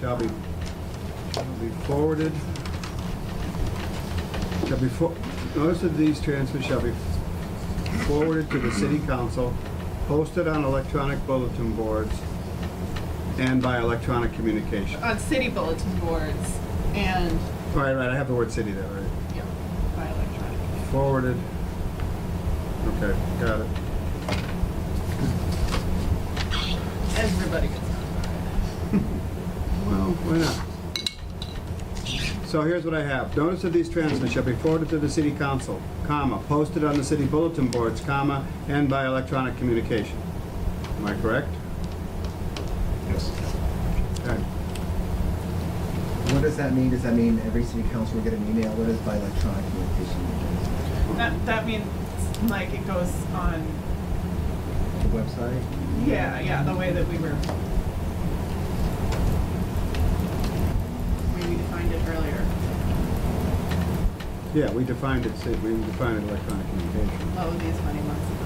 Shall be forwarded. Notice of these transfers shall be forwarded to the city council, posted on electronic bulletin boards, and by electronic communication.
On city bulletin boards and,
Right, I have the word city there, right?
yep, by electronic communication.
Forwarded. Okay, got it.
Everybody gets notified.
Well, why not? So here's what I have. Notice of these transfers shall be forwarded to the city council, comma, posted on the city bulletin boards, comma, and by electronic communication. Am I correct?
Yes.
Okay.
What does that mean? Does that mean every city council will get an email? What is by electronic communication mean?
That means like it goes on,
The website?
yeah, the way that we defined it earlier.
Yeah, we defined it electronic communication.
Oh, these many months ago.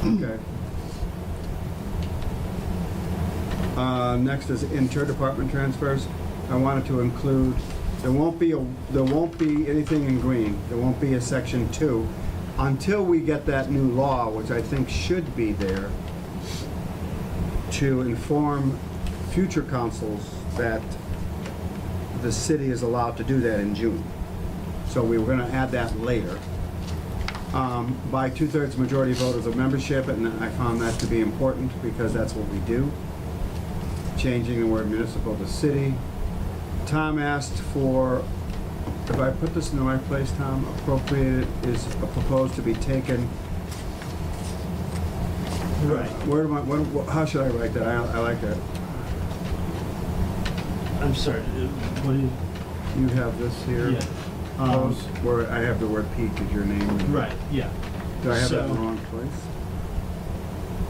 Okay. Next is inter-department transfers. I wanted to include, there won't be anything in green. There won't be a section 2 until we get that new law, which I think should be there, to inform future councils that the city is allowed to do that in June. So we were gonna add that later. By 2/3 majority vote of the membership, and I found that to be important because that's what we do. Changing the word municipal to city. Tom asked for, if I put this in the right place, Tom, appropriated is proposed to be taken.
Right.
How should I write that? I like that.
I'm sorry, what do you?
You have this here.
Yeah.
Proposed, where I have the word Pete as your name.
Right, yeah.
Do I have that in the
So-
wrong place?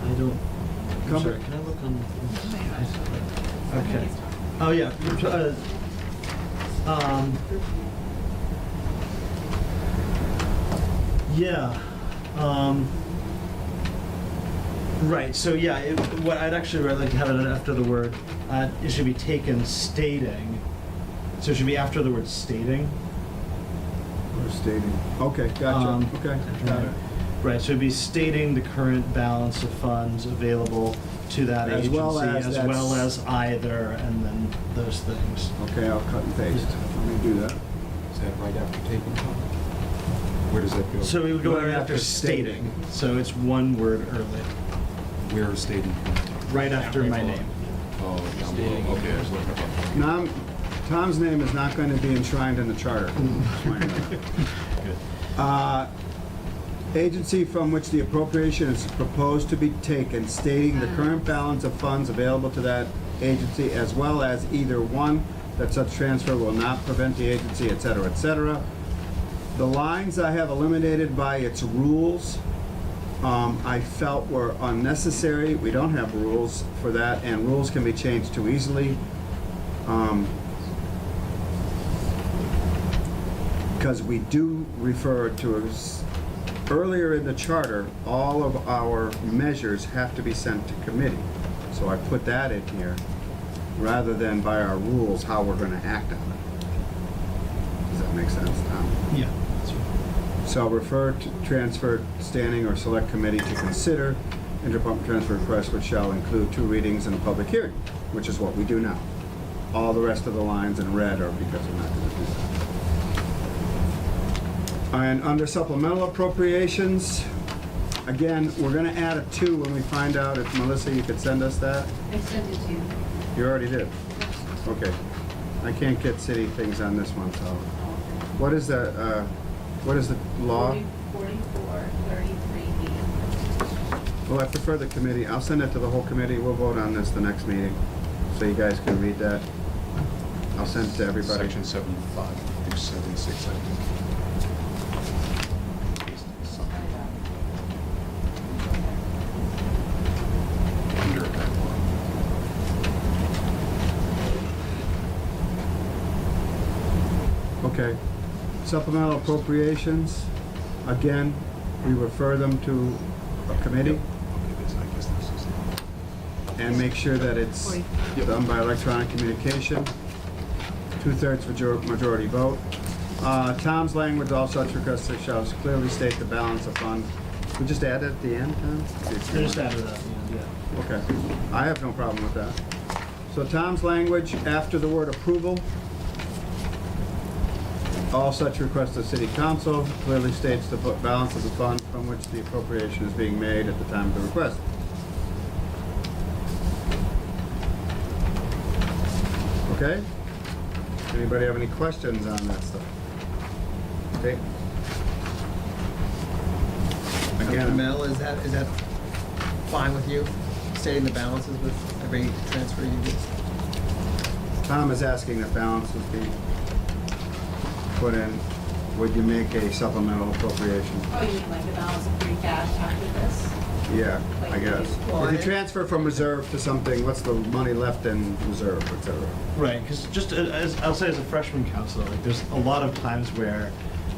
I don't, I'm
Come
sorry,
back.
can I look on?
I
Okay.
think he's talking.
Oh, yeah. Yeah. Right, so yeah, what I'd actually rather like to have it after the word, it should be taken stating, so it should be after the word stating.
Or stating. Okay, gotcha. Okay, got it.
Right, so it'd be stating the current balance of funds available to that
As
agency,
well as
as
that's-
well as either, and then those things.
Okay, I'll cut and paste. Let me do that.
Is that right after taking? Where does that go?
So we would go
Right
right after
after
stating, so it's one word early,
Where is stating?
right after my name.
Oh, down below. Okay, I was looking up.
Now, Tom's name is not going to be enshrined in the charter.
Good.
Agency from which the appropriation is proposed to be taken, stating the current balance of funds available to that agency, as well as either one, that such transfer will not prevent the agency, et cetera, et cetera. The lines I have eliminated by its rules, I felt were unnecessary. We don't have rules for that, and rules can be changed too easily. Because we do refer to us, earlier in the charter, all of our measures have to be sent to committee. So I put that in here, rather than by our rules, how we're gonna act on it. Does that make sense, Tom?
Yeah, that's right.
shall refer to transfer standing or select committee to consider interdepartment transfer requests, which shall include 2 readings and a public hearing, which is what we do now. All the rest of the lines in red are because we're not going to do that. And under supplemental appropriations, again, we're going to add a 2 when we find out if, Melissa, you could send us that?
I sent it to you.
You already did? Okay. I can't get city things on this one, so. What is the law?
4433E.
Well, I prefer the committee. I'll send it to the whole committee. We'll vote on this the next meeting, so you guys can read that. I'll send it to everybody.
Section 75 through 76, I think. Under that one.
Okay. Supplemental appropriations, again, we refer them to a committee
Okay, I guess this is.
and make sure that it's done by electronic communication. 2/3 majority vote. Tom's language, all such requests shall clearly state the balance of fund. We just add it at the end, Tom?
They just added that, yeah.
Okay, I have no problem with that. So Tom's language, after the word approval, all such requests of city council clearly states the balance of the fund from which the appropriation is being made at the time of the request. Okay? Anybody have any questions on that stuff? Okay? Again,
Mel, is that fine with you, stating the balances with every transfer you do?
Tom is asking that balances be put in. Would you make a supplemental appropriation?
Oh, you mean like the balance of free cash after this?
Yeah, I guess. If you transfer from reserve to something, what's the money left in reserve, et cetera?
Right, because just as I'll say, as a freshman counselor, like there's a lot of times where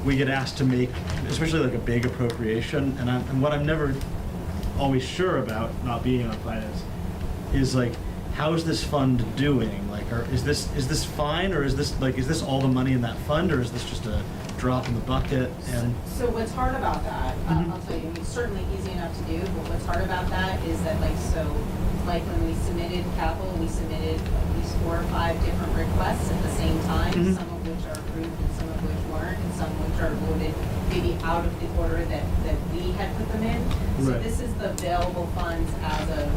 we get asked to make, especially like a big appropriation, and what I'm never always sure about, not being on finance, is like, how is this fund doing? Like, is this fine, or is this all the money in that fund, or is this just a drop in the bucket? And
So what's hard about that, I'll tell you, it's certainly easy enough to do, but what's hard about that is that like when we submitted capital, we submitted at least 4 or 5 different requests at the same time, some of which are approved and some of which weren't, and some of which are voted maybe out of the order that we had put them in. So
Right.
this is the available funds as of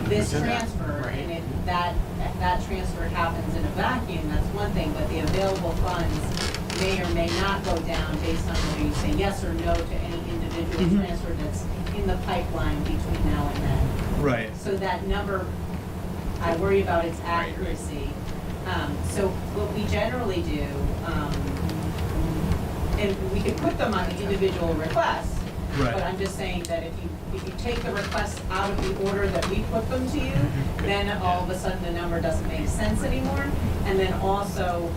this transfer, and if that transfer happens in a vacuum, that's one thing, but the available funds may or may not go down based on whether you say yes or no to any individual transfer that's in the pipeline between now and then.
right,
So that number, I worry about its accuracy. So what we generally do, and we can put them on the individual requests,
Right.
but I'm just saying that if you take the requests out of the order that we put them to you, then all of a sudden the number doesn't make sense anymore. And then also,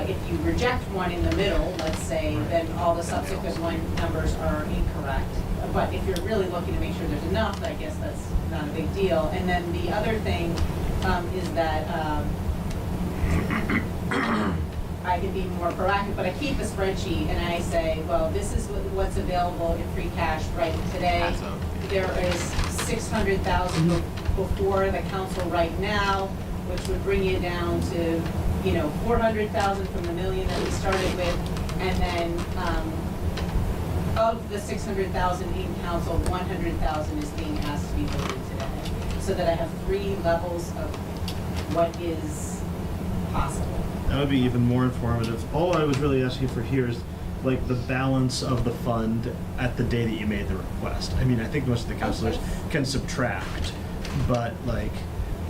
if you reject one in the middle, let's say, then all the subsequent numbers are incorrect. But if you're really looking to make sure there's enough, I guess that's not a big deal. And then the other thing is that I can be more proactive, but I keep a spreadsheet and I say, well, this is what's available in free cash right today. There is 600,000 before the council right now, which would bring you down to, 400,000 from the million that we started with. And then, of the 600,000 in council, 100,000 is being asked to be voted today. So that I have 3 levels of what is possible.
that would be even more informative. All I was really asking for here is like the balance of the fund at the day that you made the request. I mean, I think most of the counselors can subtract, but like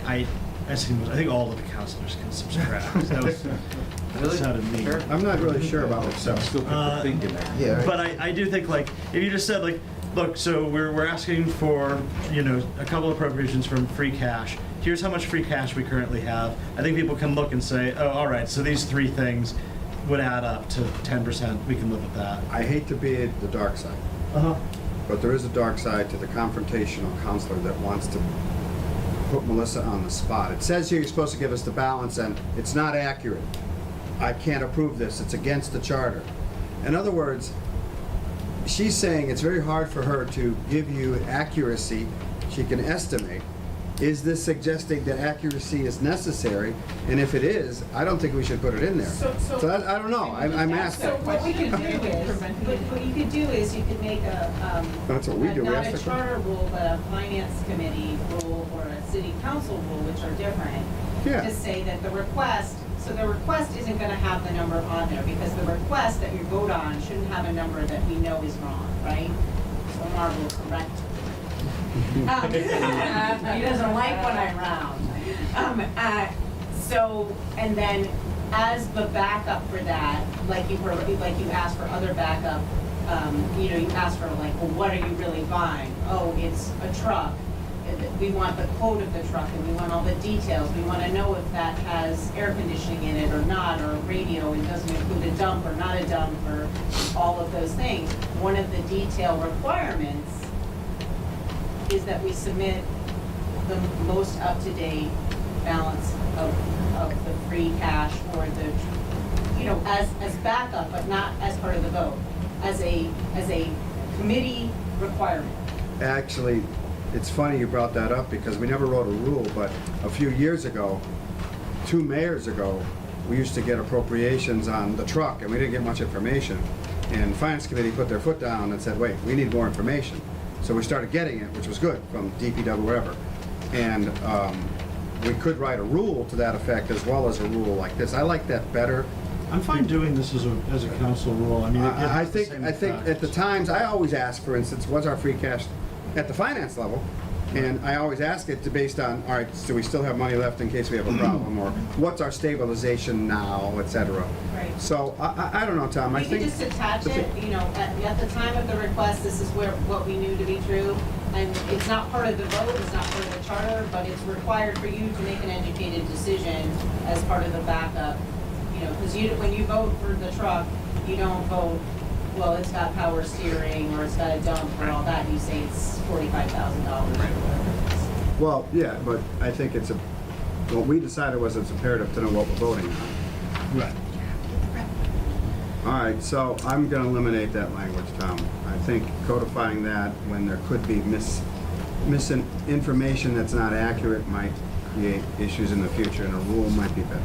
I think all of the counselors can subtract. That sounded mean.
I'm not really sure about
I'm
myself.
still thinking that.
Yeah, right.
But I do think like if you just said like, look, so we're asking for a couple appropriations from free cash. Here's how much free cash we currently have. I think people can look and say, oh, all right, so these 3 things would add up to 10%. We can live with that.
I hate to be the dark side, but there is a dark side to the confrontational counselor that wants to put Melissa on the spot. It says here you're supposed to give us the balance, and it's not accurate. I can't approve this. It's against the charter. In other words, she's saying it's very hard for her to give you accuracy. She can estimate. Is this suggesting that accuracy is necessary? And if it is, I don't think we should put it in there.
So
I don't know. I'm asking.
So what you could do is, what you could do is you could make
That's what we do. We
not
ask
a
the
charter rule, but a finance committee rule or a city council rule, which are different.
Yeah.
To say that the request isn't gonna have the number on there, because the request that you vote on shouldn't have a number that we know is wrong, right? So Marv will correct. He doesn't like when I round. So, and then as the backup for that, like you asked for other backup, you asked for like, well, what are you really buying? Oh, it's a truck. We want the quote of the truck, and we want all the details. We want to know if that has air conditioning in it or not, or a radio, and doesn't include a dump or not a dump, or all of those things. One of the detail requirements is that we submit the most up-to-date balance of the free cash or the, as backup, but not as part of the vote, as a committee requirement.
Actually, it's funny you brought that up because we never wrote a rule, but a few years ago, 2 mayors ago, we used to get appropriations on the truck and we didn't get much information. And Finance Committee put their foot down and said, wait, we need more information. So we started getting it, which was good, from DPW, wherever. And we could write a rule to that effect as well as a rule like this. I like that better.
I'm fine doing this as a council rule. I mean,
I think at the times, I always ask, for instance, what's our free cash at the finance level? And I always ask it based on, all right, do we still have money left in case we have a problem? Or what's our stabilization now, et cetera?
Right.
So I don't know, Tom, I
We
think.
could just attach it, at the time of the request, this is what we knew to be true. And it's not part of the vote, it's not part of the charter, but it's required for you to make an educated decision as part of the backup. Because when you vote for the truck, you don't vote, well, it's got power steering, or it's got a dump, or all that. You say it's $45,000 or whatever it is.
Well, yeah, but I think what we decided was it's imperative to know what we're voting on.
right.
All right, so I'm gonna eliminate that language, Tom. I think codifying that when there could be misinformation that's not accurate might create issues in the future, and a rule might be better.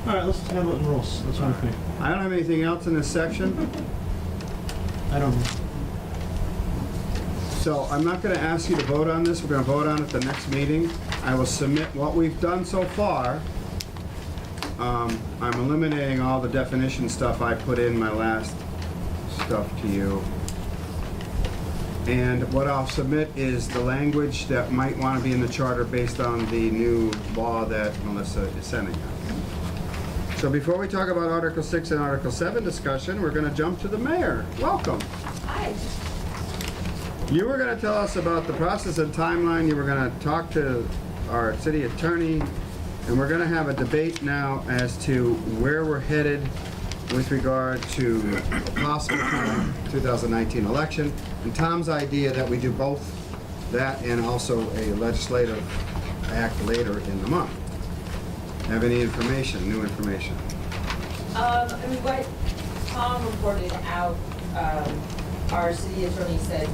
All right, let's handle it in rules. That's fine with me.
I don't have anything else in this section,
I don't.
so I'm not gonna ask you to vote on this. We're gonna vote on it the next meeting. I will submit what we've done so far. I'm eliminating all the definition stuff I put in my last stuff to you. And what I'll submit is the language that might want to be in the charter based on the new law that Melissa is sending out. So before we talk about Article 6 and Article 7 discussion, we're going to jump to the mayor. Welcome.
Hi.
You were going to tell us about the process and timeline. You were going to talk to our city attorney, and we're going to have a debate now as to where we're headed with regard to a possible 2019 election, and Tom's idea that we do both that and also a legislative act later in the month. Have any information, new information?
What Tom reported out, our city attorney said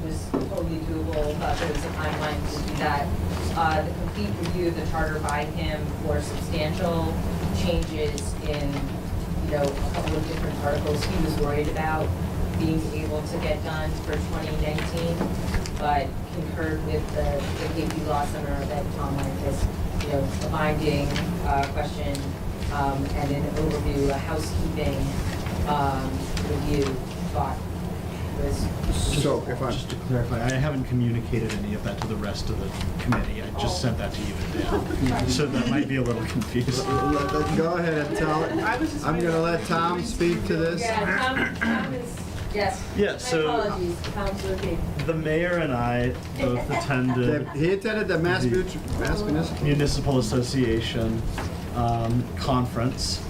was totally doable, thought there was a timeline to do that. The complete review of the charter by him for substantial changes in, a couple of different articles he was worried about being able to get done for 2019, but concurred with the KP Law Center that Tom wanted this, a binding question and an overview, a housekeeping review thought was.
So if I
Just to clarify, I haven't communicated any of that to the rest of the committee. I just sent that to you and Dan. So that might be a little confusing.
go ahead and tell it. I'm going to let Tom speak to this.
Yeah, Tom is, yes.
Yeah,
My
so-
apologies, Tom's okay.
The mayor and I both attended
He attended the Mass Municipal.
Municipal Association conference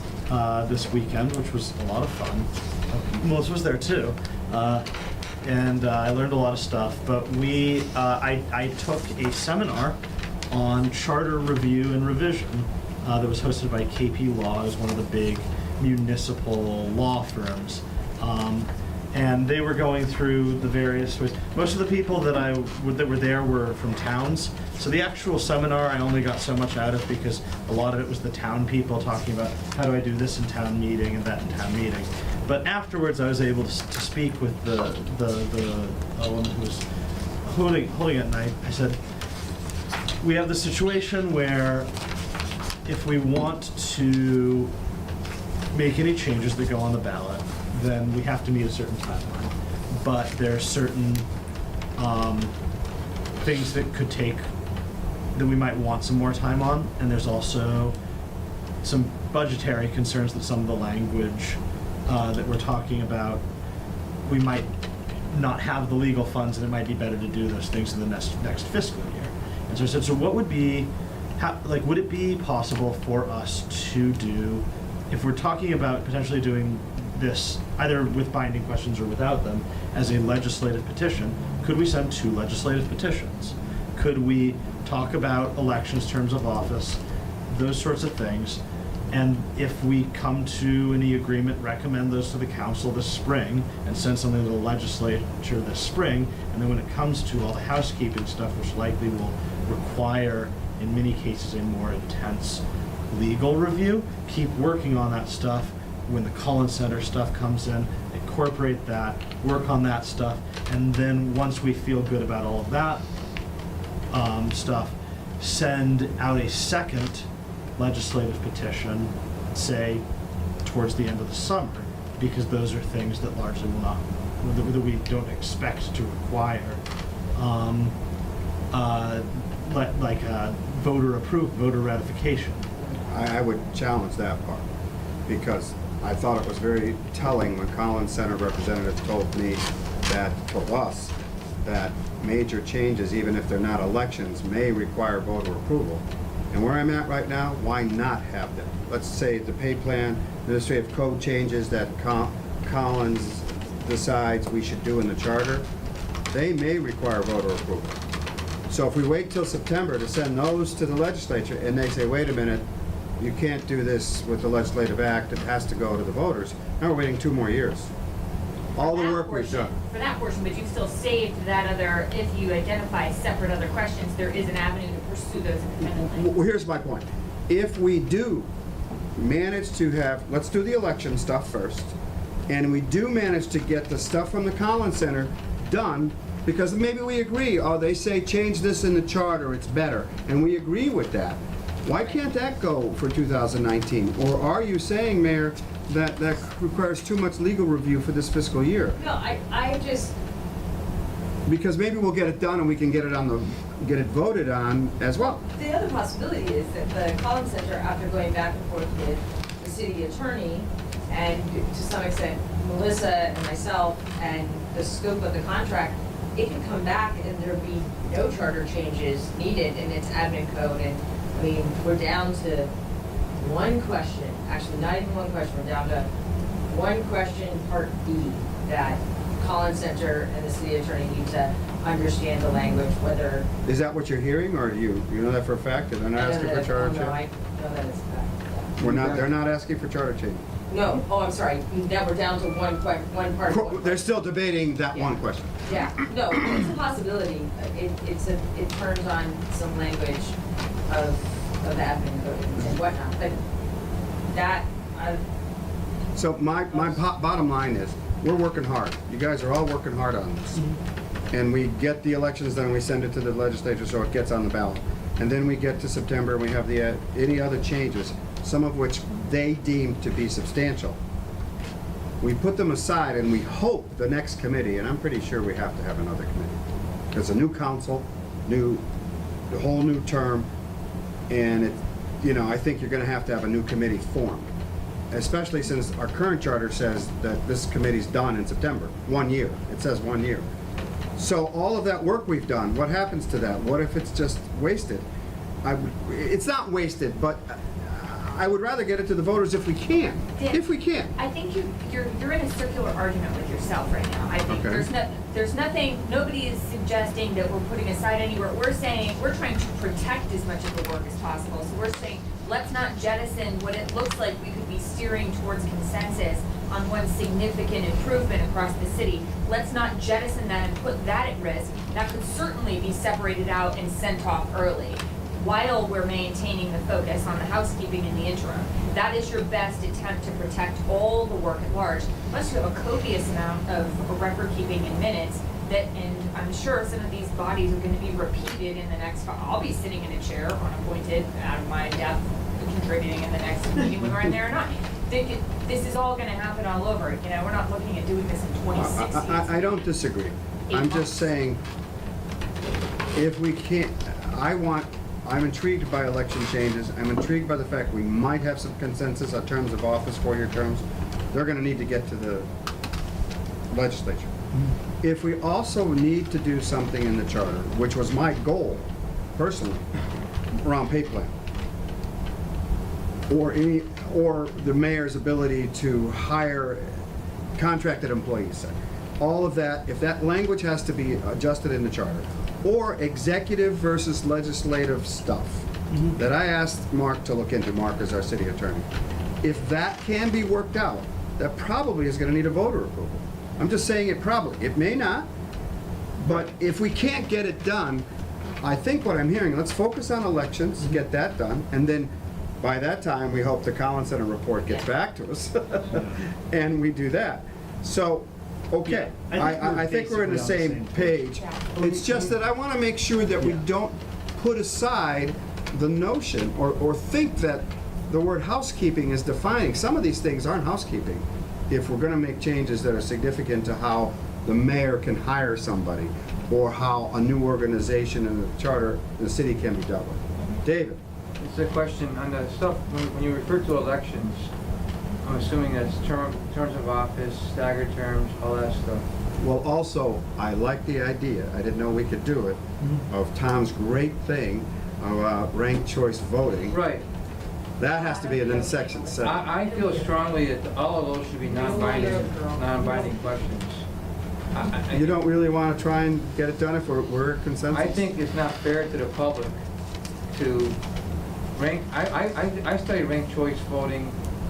this weekend, which was a lot of fun. Melissa was there too. And I learned a lot of stuff, but I took a seminar on charter review and revision that was hosted by KP Law, as one of the big municipal law firms. And they were going through the various ways. Most of the people that were there were from towns. So the actual seminar, I only got so much out of because a lot of it was the town people talking about how do I do this in town meeting and that in town meeting. But afterwards, I was able to speak with the woman who was holding it, and I said, we have the situation where if we want to make any changes that go on the ballot, then we have to meet a certain timeline. But there are certain things that could take, that we might want some more time on, and there's also some budgetary concerns that some of the language that we're talking about, we might not have the legal funds, and it might be better to do those things in the next fiscal year. And so I said, so what would be, would it be possible for us to do, if we're talking about potentially doing this, either with binding questions or without them, as a legislative petition, could we send 2 legislative petitions? Could we talk about elections, terms of office, those sorts of things? And if we come to any agreement, recommend those to the council this spring and send something to the legislature this spring. And then when it comes to all the housekeeping stuff, which likely will require, in many cases, a more intense legal review, keep working on that stuff. When the Collins Center stuff comes in, incorporate that, work on that stuff. And then once we feel good about all of that stuff, send out a second legislative petition, say, towards the end of the summer, because those are things that largely will not, that we don't expect to require, like voter approval, voter ratification.
I would challenge that part, because I thought it was very telling when Collins Center representative told me that, for us, that major changes, even if they're not elections, may require voter approval. And where I'm at right now, why not have them? Let's say the pay plan, administrative code changes that Collins decides we should do in the charter, they may require voter approval. So if we wait till September to send those to the legislature and they say, wait a minute, you can't do this with the legislative act, it has to go to the voters, now we're waiting 2 more years. All the work we've done.
For that portion, but you've still saved that other, if you identify separate other questions, there is an avenue to pursue those independently.
Well, here's my point. If we do manage to have, let's do the election stuff first, and we do manage to get the stuff from the Collins Center done, because maybe we agree, oh, they say change this in the charter, it's better, and we agree with that. Why can't that go for 2019? Or are you saying, Mayor, that that requires too much legal review for this fiscal year?
No, I just,
Because maybe we'll get it done and we can get it voted on as well.
the other possibility is that the Collins Center, after going back and forth with the city attorney, and to some extent Melissa and myself, and the scope of the contract, it could come back and there'd be no charter changes needed in its admin code. And I mean, we're down to one question, actually not even one question, we're down to one question, part B, that Collins Center and the city attorney need to understand the language, whether.
Is that what you're hearing, or do you know that for a fact, that they're not asking for charter change?
No, I know that it's a fact.
They're not asking for charter change.
No, oh, I'm sorry, now we're down to one part.
They're still debating that one question.
Yeah, no, it's a possibility. It turns on some language of admin code and whatnot, but that,
So my bottom line is, we're working hard. You guys are all working hard on this. And we get the elections done, we send it to the legislature so it gets on the ballot. And then we get to September and we have any other changes, some of which they deem to be substantial. We put them aside and we hope the next committee, and I'm pretty sure we have to have another committee. There's a new council, the whole new term, and I think you're gonna have to have a new committee formed. Especially since our current charter says that this committee's done in September, 1 year. It says 1 year. So all of that work we've done, what happens to that? What if it's just wasted? It's not wasted, but I would rather get it to the voters if we can.
Dan,
If we can.
I think you're in a circular argument with yourself right now. I think
Okay.
there's nothing, nobody is suggesting that we're putting aside anywhere. We're saying, we're trying to protect as much of the work as possible. So we're saying, let's not jettison what it looks like we could be steering towards consensus on one significant improvement across the city, let's not jettison that and put that at risk. That could certainly be separated out and sent off early, while we're maintaining the focus on the housekeeping in the interim. That is your best attempt to protect all the work at large. Plus you have a copious amount of record keeping in minutes that, and I'm sure some of these bodies are gonna be repeated in the next, I'll be sitting in a chair unappointed out of my depth, contributing in the next meeting whether I'm there or not. This is all gonna happen all over, you know, we're not looking at doing this in 2016.
I don't disagree. I'm just saying, if we can't, I'm intrigued by election changes. I'm intrigued by the fact we might have some consensus on terms of office, 4-year terms. They're gonna need to get to the legislature. If we also need to do something in the charter, which was my goal, personally, around pay plan, or the mayor's ability to hire contracted employees, all of that, if that language has to be adjusted in the charter, or executive versus legislative stuff that I asked Mark to look into, Mark is our city attorney. If that can be worked out, that probably is gonna need a voter approval. I'm just saying it probably, it may not, but if we can't get it done, I think what I'm hearing, let's focus on elections, get that done, and then by that time, we hope the Collins Center report gets back to us, and we do that. So, okay,
Yeah,
I think we're in the
basically on
same page. It's just that I want to make sure that we don't put aside the notion or think that the word housekeeping is defining. Some of these things aren't housekeeping. If we're going to make changes that are significant to how the mayor can hire somebody or how a new organization in the charter, the city can be dealt with. David?
It's a question on the stuff, when you refer to elections, I'm assuming that's terms of office, staggered terms, all that stuff.
Well, also, I like the idea, I didn't know we could do it, of Tom's great thing of ranked choice voting.
Right.
That has to be in section 7.
I feel strongly that all of those should be non-binding questions.
You don't really want to try and get it done if we're consensus?
I think it's not fair to the public to rank, I studied ranked choice voting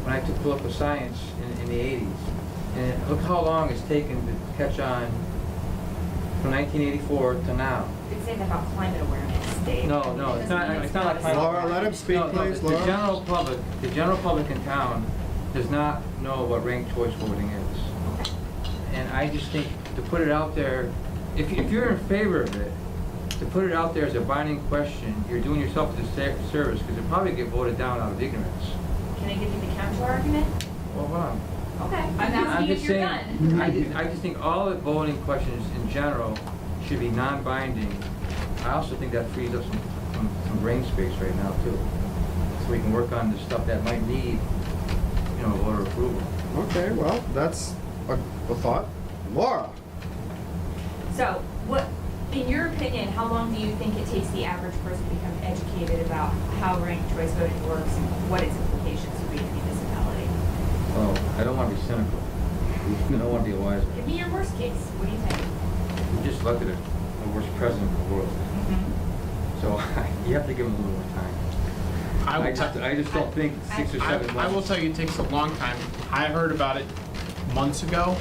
when I took political science in the 80s. And look how long it's taken to catch on from 1984 to now.
You could say that about climate awareness, Dave.
No, it's not like climate.
Laura, let him speak, please,
The
Laura.
the general public in town does not know what ranked choice voting is. And I just think to put it out there, if you're in favor of it, to put it out there as a binding question, you're doing yourself a disservice because it'll probably get voted down out of ignorance.
Can I give you the counter argument?
Well, hold on.
Okay, I'm asking if you're done.
I just think all the voting questions in general should be non-binding. I also think that frees up some brain space right now too. So we can work on the stuff that might need, voter approval.
Okay, well, that's a thought. Laura?
So, in your opinion, how long do you think it takes the average person to become educated about how ranked choice voting works and what its implications would be in a municipality?
Oh, I don't want to be cynical. I don't want to be a wise man.
Give me your worst case. What do you think?
We just elected the worst president in the world. So you have to give him a little more time. I just don't think 6 or 7 months.
I will tell you, it takes a long time. I heard about it months ago.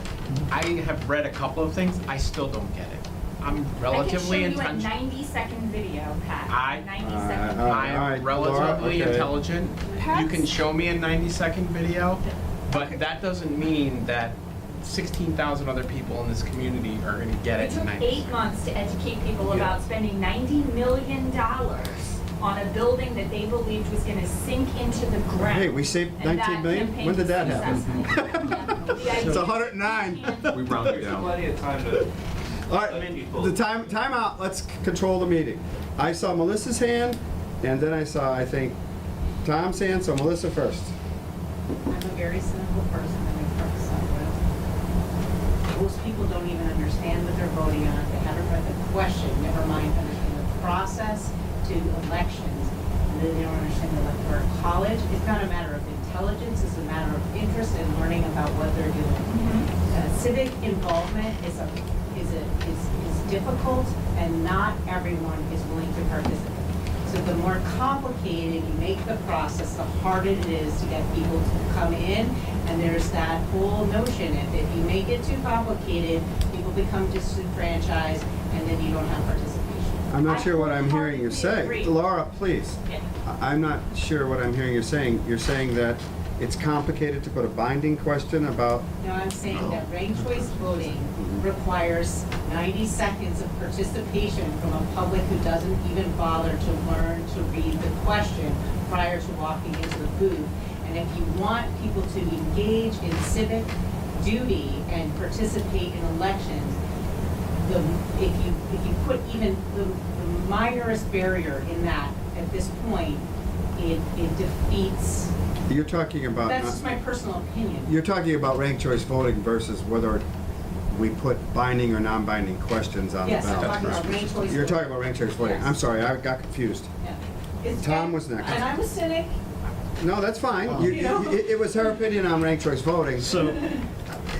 I have read a couple of things. I still don't get it. I'm relatively
I can show
intelligent.
you a 90-second video, Pat.
I-
90-second.
I am
Alright,
relatively
Laura, okay.
intelligent. You can show me a 90-second video, but that doesn't mean that 16,000 other people in this community are going to get
It
it in
took
90
8 months to educate people
Yeah.
about spending $90 million on a building that they believed was going to sink into the ground.
Hey, we saved
And
19
that
million?
campaign
When did that
was
happen?
successful. The idea
It's
that
109.
you can't-
We round you down.
Plenty of time to.
All right, the time out, let's control the meeting. I saw Melissa's hand, and then I saw, I think, Tom's hand, so Melissa first.
I'm a very cynical person, let me preface that with. Most people don't even understand what they're voting on. They haven't read the question, never mind understand the process to elections. And then they don't understand the electoral college. It's not a matter of intelligence, it's a matter of interest in learning about what they're doing. Civic involvement is difficult, and not everyone is willing to participate. So So the more complicated you make the process, the harder it is to get people to come in. And there's that whole notion, if you make it too complicated, people become disenfranchised, and then you don't have participation.
I'm not sure what I'm hearing you say.
Agree.
Laura, please.
Yeah.
I'm not sure what I'm hearing you saying. You're saying that it's complicated to put a binding question about,
No, I'm saying that ranked choice voting requires 90 seconds of participation from a public who doesn't even bother to learn to read the question prior to walking into the booth. And if you want people to engage in civic duty and participate in elections, if you put even the minorest barrier in that at this point, it defeats.
you're talking about.
That's just my personal opinion.
You're talking about ranked choice voting versus whether we put binding or non-binding questions on the
Yes, I'm
ballot.
talking about ranked choice
You're
voting.
talking about ranked choice voting.
Yes.
I'm sorry, I got confused.
Yeah.
Tom was next.
And I'm a cynic.
No, that's fine.
You know?
It was her opinion on ranked choice voting.
So,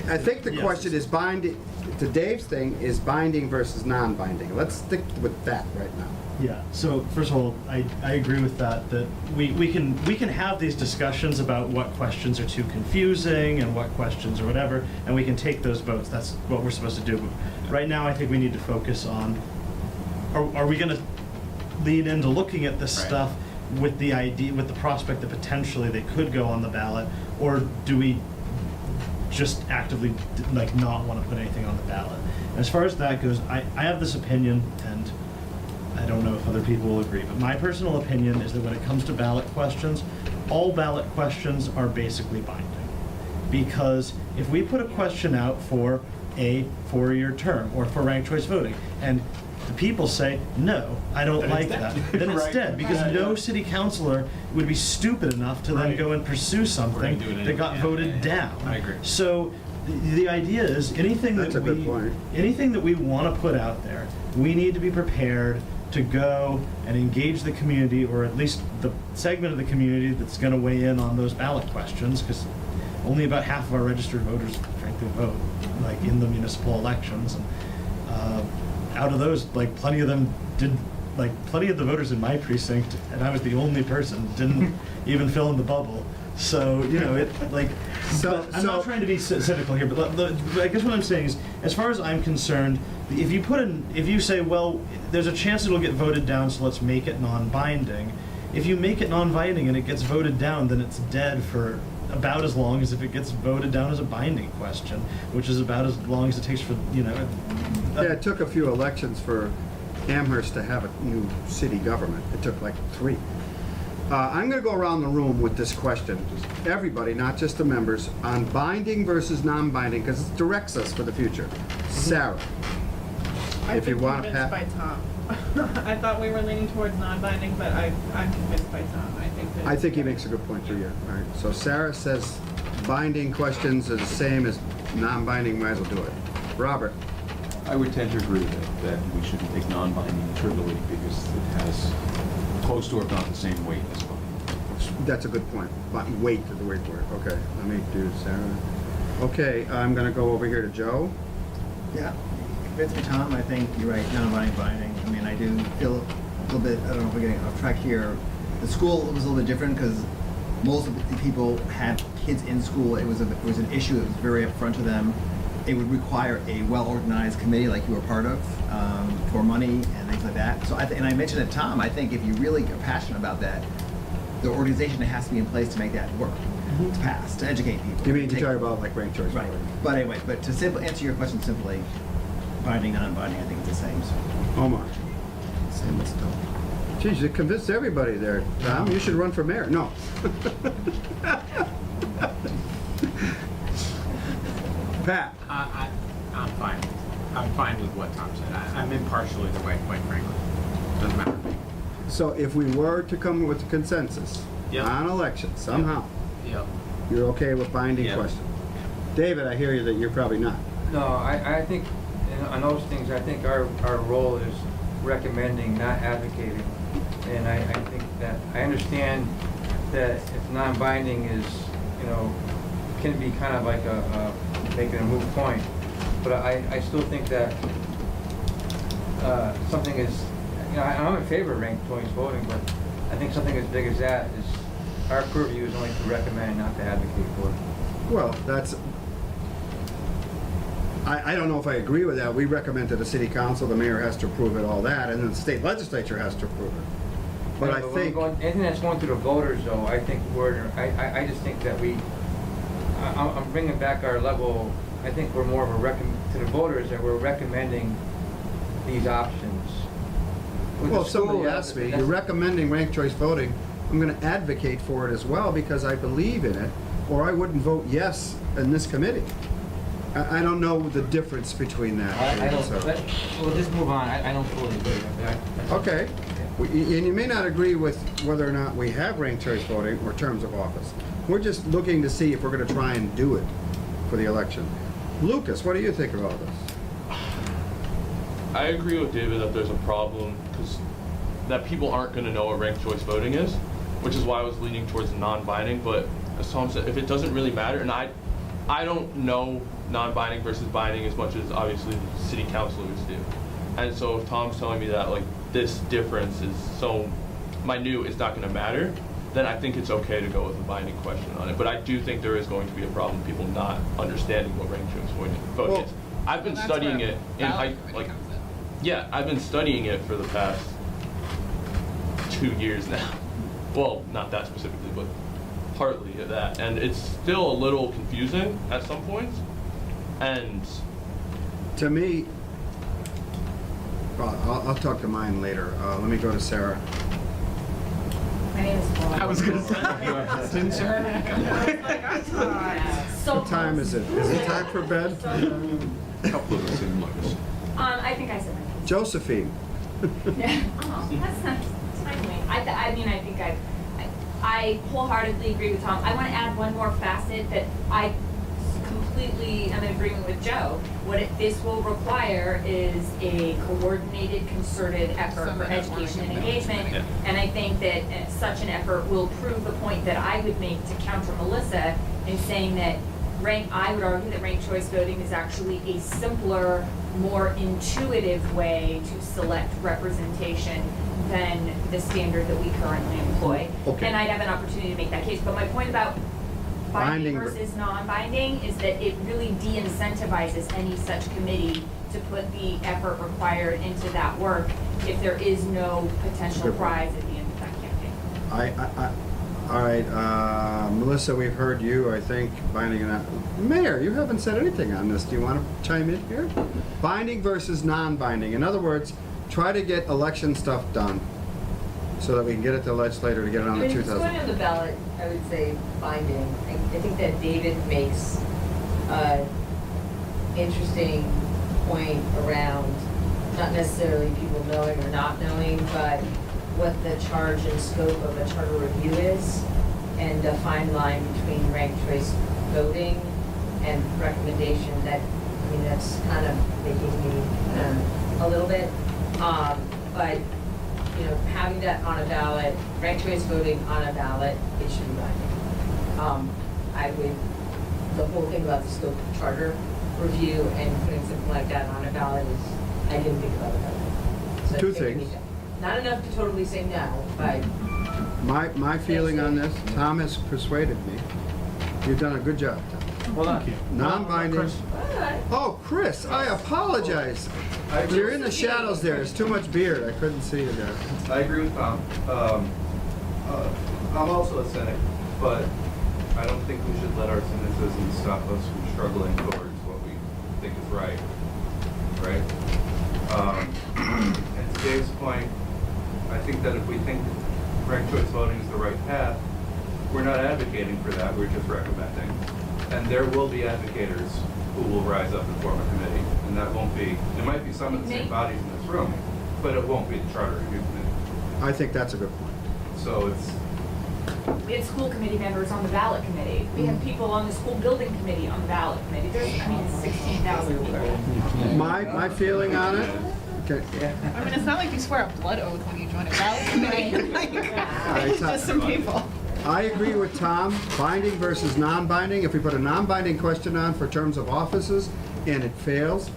I think the
Yes.
question is binding, to Dave's thing, is binding versus non-binding. Let's stick with that right now.
yeah, so first of all, I agree with that we can have these discussions about what questions are too confusing and what questions or whatever, and we can take those votes. That's what we're supposed to do. But right now, I think we need to focus on, are we gonna lean into looking at this
Right.
stuff with the idea, with the prospect that potentially they could go on the ballot, or do we just actively not want to put anything on the ballot? As far as that goes, I have this opinion, and I don't know if other people will agree, but my personal opinion is that when it comes to ballot questions, all ballot questions are basically binding. Because if we put a question out for a 4-year term or for ranked choice voting, and the people say, no, I don't
Then
like
it's
that,
dead.
then it's
Right.
dead, because
Yeah,
no
yeah.
city councilor would be stupid enough to then
Right.
go and pursue something
do it
that got
anyway. Yeah,
voted
yeah, yeah.
down.
I agree.
So the idea is anything
That's
that
a good point.
anything that we want to put out there, we need to be prepared to go and engage the community, or at least the segment of the community that's going to weigh in on those ballot questions, because only about half of our registered voters frankly vote, like in the municipal elections. And out of those, like plenty of them did, like plenty of the voters in my precinct, and I was the only person, didn't even fill in the bubble. So, you know, it like,
So-
but I'm
so-
not trying to be cynical here, but I guess what I'm saying is, as far as I'm concerned, if you say, well, there's a chance it'll get voted down, so let's make it non-binding. If you make it non-binding and it gets voted down, then it's dead for about as long as if it gets voted down as a binding question, which is about as long as it takes for, you know.
Yeah, it took a few elections for Amherst to have a new city government. It took like 3. I'm going to go around the room with this question, everybody, not just the members, on binding versus non-binding, because it directs us for the future. Sarah,
I've
if you
been
want to
convinced by Tom. I thought we were leaning towards non-binding, but I'm convinced by Tom.
I think he makes a good point for you. All right, so Sarah says binding questions are the same as non-binding, might as well do it. Robert,
I would tend to agree that we shouldn't take non-binding trivially because it has close to, if not the same weight as binding.
that's a good point. Wait is the word for it. Okay, let me do Sarah. Okay, I'm going to go over here to Joe.
Yeah, convince me, Tom. I think you're right, non-binding. I mean, I do feel a little bit, I don't know if we're getting off track here. The school was a little bit different because most of the people had kids in school. It was an issue that was very upfront to them. It would require a well-organized committee like you were part of for money and things like that. So, and I mentioned to Tom, I think if you really are passionate about that, the organization has to be in place to make that work, to pass, to educate people.
You mean to talk about like ranked choice
Right.
voting?
But anyway, but to answer your question simply, binding, non-binding, I think it's the same. So.
Omar.
Same as still.
Geez, you convinced everybody there, Tom. You should run for mayor. No. Pat.
I'm fine. I'm fine with what Tom said. I'm impartial either way, quite frankly. Doesn't matter to me.
So if we were to come with a consensus
Yep.
on elections somehow,
Yep.
you're okay with binding
Yep.
question? David, I hear you that you're probably not.
No, I think, on those things, I think our role is recommending, not advocating. And I think that, I understand that if non-binding is, you know, can be kind of like making a moot point. But I still think that something is, you know, I'm in favor of ranked choice voting, but I think something as big as that is, our purview is only to recommend, not to advocate for.
Well, that's, I don't know if I agree with that. We recommend to the city council, the mayor has to approve it, all that, and then the state legislature has to approve it. But I
when
think,
anything that's going to the voters, though, I think I just think that I'm bringing back our level. I think we're more of a to the voters, that we're recommending these options. With
well,
the
if somebody
school,
asks me,
that's-
you're recommending ranked choice voting, I'm gonna advocate for it as well because I believe in it, or I wouldn't vote yes in this committee. I don't know the difference between that.
I don't,
so.
we'll just move on. I don't fully agree with that.
Okay. And you may not agree with whether or not we have ranked choice voting or terms of office. We're just looking to see if we're gonna try and do it for the election. Lucas, what do you think of all this?
I agree with David that there's a problem because that people aren't going to know what ranked choice voting is, which is why I was leaning towards non-binding. But as Tom said, if it doesn't really matter, and I don't know non-binding versus binding as much as obviously city councilors do, and so if Tom's telling me that like this difference is so minute, it's not going to matter, then I think it's okay to go with a binding question on it. But I do think there is going to be a problem, people not understanding what ranked choice voting
Well,
is. I've been
That's
studying
where
it in
ballot
high,
committee
like,
comes in.
yeah, I've been studying it for the past 2 years now. Well, not that specifically, but partly of that. And it's still a little confusing at some points. And
To me, well, I'll talk to mine later. Let me go to Sarah.
My name is Paul.
I was gonna say, didn't Sarah?
So
What time is it? Is it time for bed?
Couple of the same lights.
I think I said my piece.
Josephine.
Yeah. Oh, that's not timely. I mean, I think I wholeheartedly agree with Tom. I want to add one more facet that I completely am in agreement with Joe. This will require is a coordinated, concerted effort for education and engagement.
Yeah.
And I think that such an effort will prove the point that I would make to counter Melissa in saying that I would argue that ranked choice voting is actually a simpler, more intuitive way to select representation than the standard that we currently employ.
Okay.
And I'd have an opportunity to make that case. But my point about binding
Binding
versus non-binding is that it really de-incentivizes any such committee to put the effort required into that work if there is no potential
Good point.
prize at the end of that campaign.
All right, Melissa, we've heard you, I think, binding and not. Mayor, you haven't said anything on this. Do you want to chime in here? Binding versus non-binding. In other words, try to get election stuff done so that we can get it to the legislator to get it on the
If it's
2000.
going on the ballot, I would say binding. I think that David makes an interesting point around not necessarily people knowing or not knowing, but what the charge and scope of a charter review is, and a fine line between ranked choice voting and recommendation. That, I mean, that's kind of making me a little bit. But you know, having that on a ballot, ranked choice voting on a ballot, it should be binding. The whole thing about the scope of charter review and putting something like that on a ballot is, I didn't think about it that way. So I
Two
think we
things.
need to- Not enough to totally say no, but
My feeling on this, Tom has persuaded me. You've done a good job, Tom.
Hold on.
Non-binding.
Chris.
Oh, Chris, I apologize. You're in the shadows there. It's too much beard. I couldn't see you there.
I agree with Tom. I'm also a cynic, but I don't think we should let our cynicism stop us from struggling towards what we think is right. Right? And to Dave's point, I think that if we think ranked choice voting is the right path, we're not advocating for that, we're just recommending. And there will be advocators who will rise up and form a committee, and that won't be, it might be some of the same bodies in this room, but it won't be the charter review committee.
I think that's a good point.
So it's,
We have school committee members on the ballot committee. We have people on the school building committee on the ballot committee. There's, 16,000 people.
My feeling on it, okay,
I mean, it's not like you swear a blood oath when you join a ballot committee. Like, it's just some people.
I agree with Tom, binding versus non-binding. If we put a non-binding question on for terms of offices and it fails,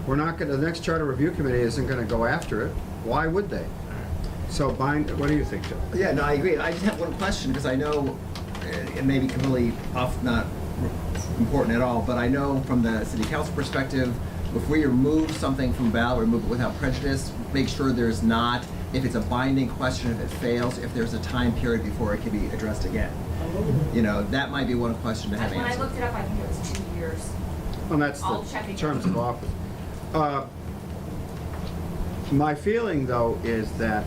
we're not gonna, the next charter review committee isn't gonna go after it. Why would they? So what do you think, Joe?
Yeah, no, I agree. I just have one question, because I know, it may be completely off, not important at all, but I know from the city council perspective, if we remove something from ballot, remove it without prejudice, make sure there's not, if it's a binding question, if it fails, if there's a time period before it can be addressed again. You know, that might be one question to have
When I
answered.
looked it up, I think it was 2 years.
Well, that's
I'll check
the
again.
terms of office. My feeling, though, is that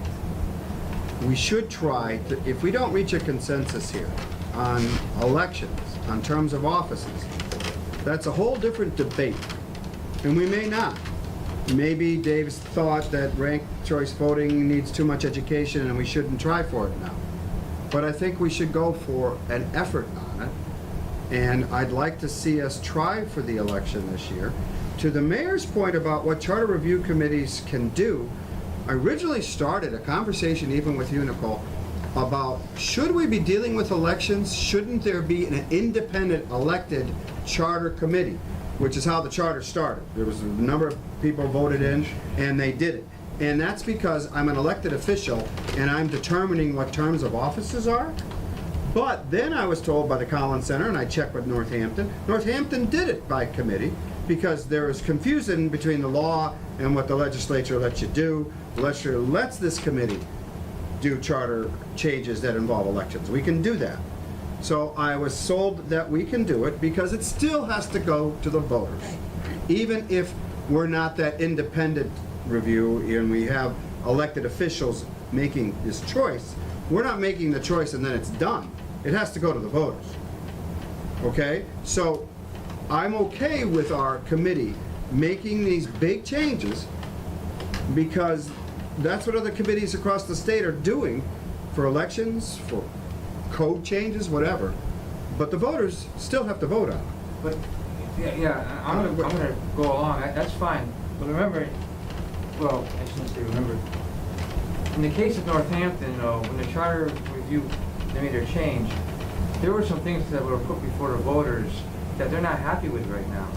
we should try, if we don't reach a consensus here on elections, on terms of offices, that's a whole different debate. And we may not. Maybe Dave's thought that ranked choice voting needs too much education and we shouldn't try for it now. But I think we should go for an effort on it. And I'd like to see us try for the election this year. To the mayor's point about what charter review committees can do, I originally started a conversation even with you, Nicole, about should we be dealing with elections? Shouldn't there be an independent elected charter committee? Which is how the charter started. There was a number of people voted in, and they did it. And that's because I'm an elected official, and I'm determining what terms of offices are. But then I was told by the Collins Center, and I checked with Northampton, Northampton did it by committee, because there is confusion between the law and what the legislature lets you do. The legislature lets this committee do charter changes that involve elections. We can do that. So I was sold that we can do it because it still has to go to the voters. Even if we're not that independent review and we have elected officials making this choice, we're not making the choice and then it's done. It has to go to the voters. Okay? So I'm okay with our committee making these big changes because that's what other committees across the state are doing for elections, for code changes, whatever, but the voters still have to vote on it.
But, yeah, I'm gonna go along, that's fine, but remember, well, I shouldn't say remember, in the case of Northampton, when the charter review, they made their change, there were some things that were put before the voters that they're not happy with right now.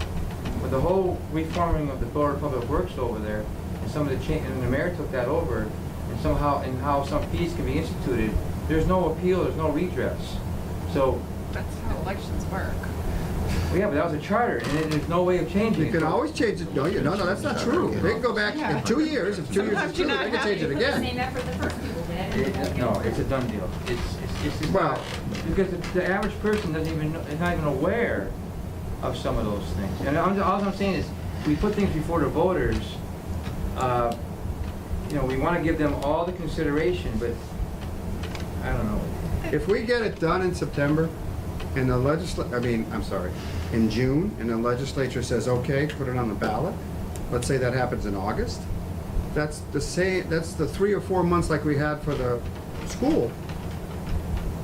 With the whole reforming of the Board of Public Works over there, and some of the change, and the mayor took that over, and somehow, and how some fees can be instituted, there's no appeal, there's no redress. So,
That's how elections work.
well, yeah, but that was a charter, and there's no way of changing it.
You can always change it. No, that's not true. They can go back in 2 years. If 2 years is
Sometimes
true,
you're
they
not
can change it
Put the
again.
same effort the first people did.
No, it's a done deal. It's just
Well-
not, because the average person doesn't even, is not even aware of some of those things. And all I'm saying is, we put things before the voters, we wanna give them all the consideration, but, I don't know.
If we get it done in September and in June, and the legislature says, okay, put it on the ballot, let's say that happens in August, that's the 3 or 4 months like we had for the school.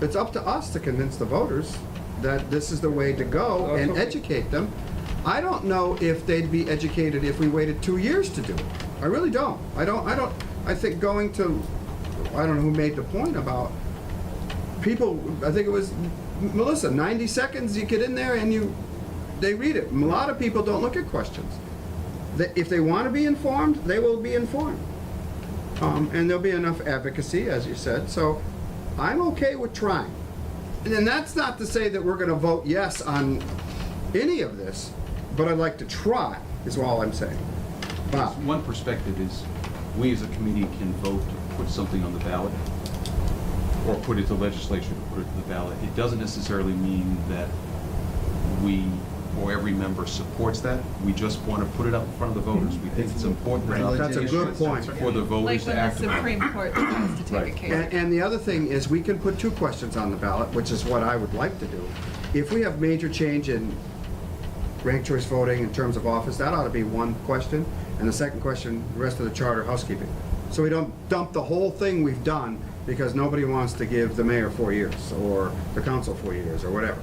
It's up to us to convince the voters that this is the way to go and educate them. I don't know if they'd be educated if we waited 2 years to do it. I really don't. I think going to, I don't know who made the point about people, I think it was Melissa, 90 seconds, you get in there and they read it. A lot of people don't look at questions. If they want to be informed, they will be informed. And there'll be enough advocacy, as you said, so I'm okay with trying. And that's not to say that we're going to vote yes on any of this, but I'd like to try, is all I'm saying. Bob?
One perspective is, we as a committee can vote to put something on the ballot, or put it to the legislature to put it to the ballot. It doesn't necessarily mean that we, or every member supports that. We just want to put it up in front of the voters. We think it's important enough
That's a good point.
for the
Like
voters to
when the
act upon.
Supreme Court decides to take a
Right.
case.
And the other thing is, we can put 2 questions on the ballot, which is what I would like to do. If we have major change in ranked choice voting in terms of office, that ought to be 1 question, and the second question, the rest of the charter housekeeping. So we don't dump the whole thing we've done because nobody wants to give the mayor 4 years, or the council 4 years, or whatever.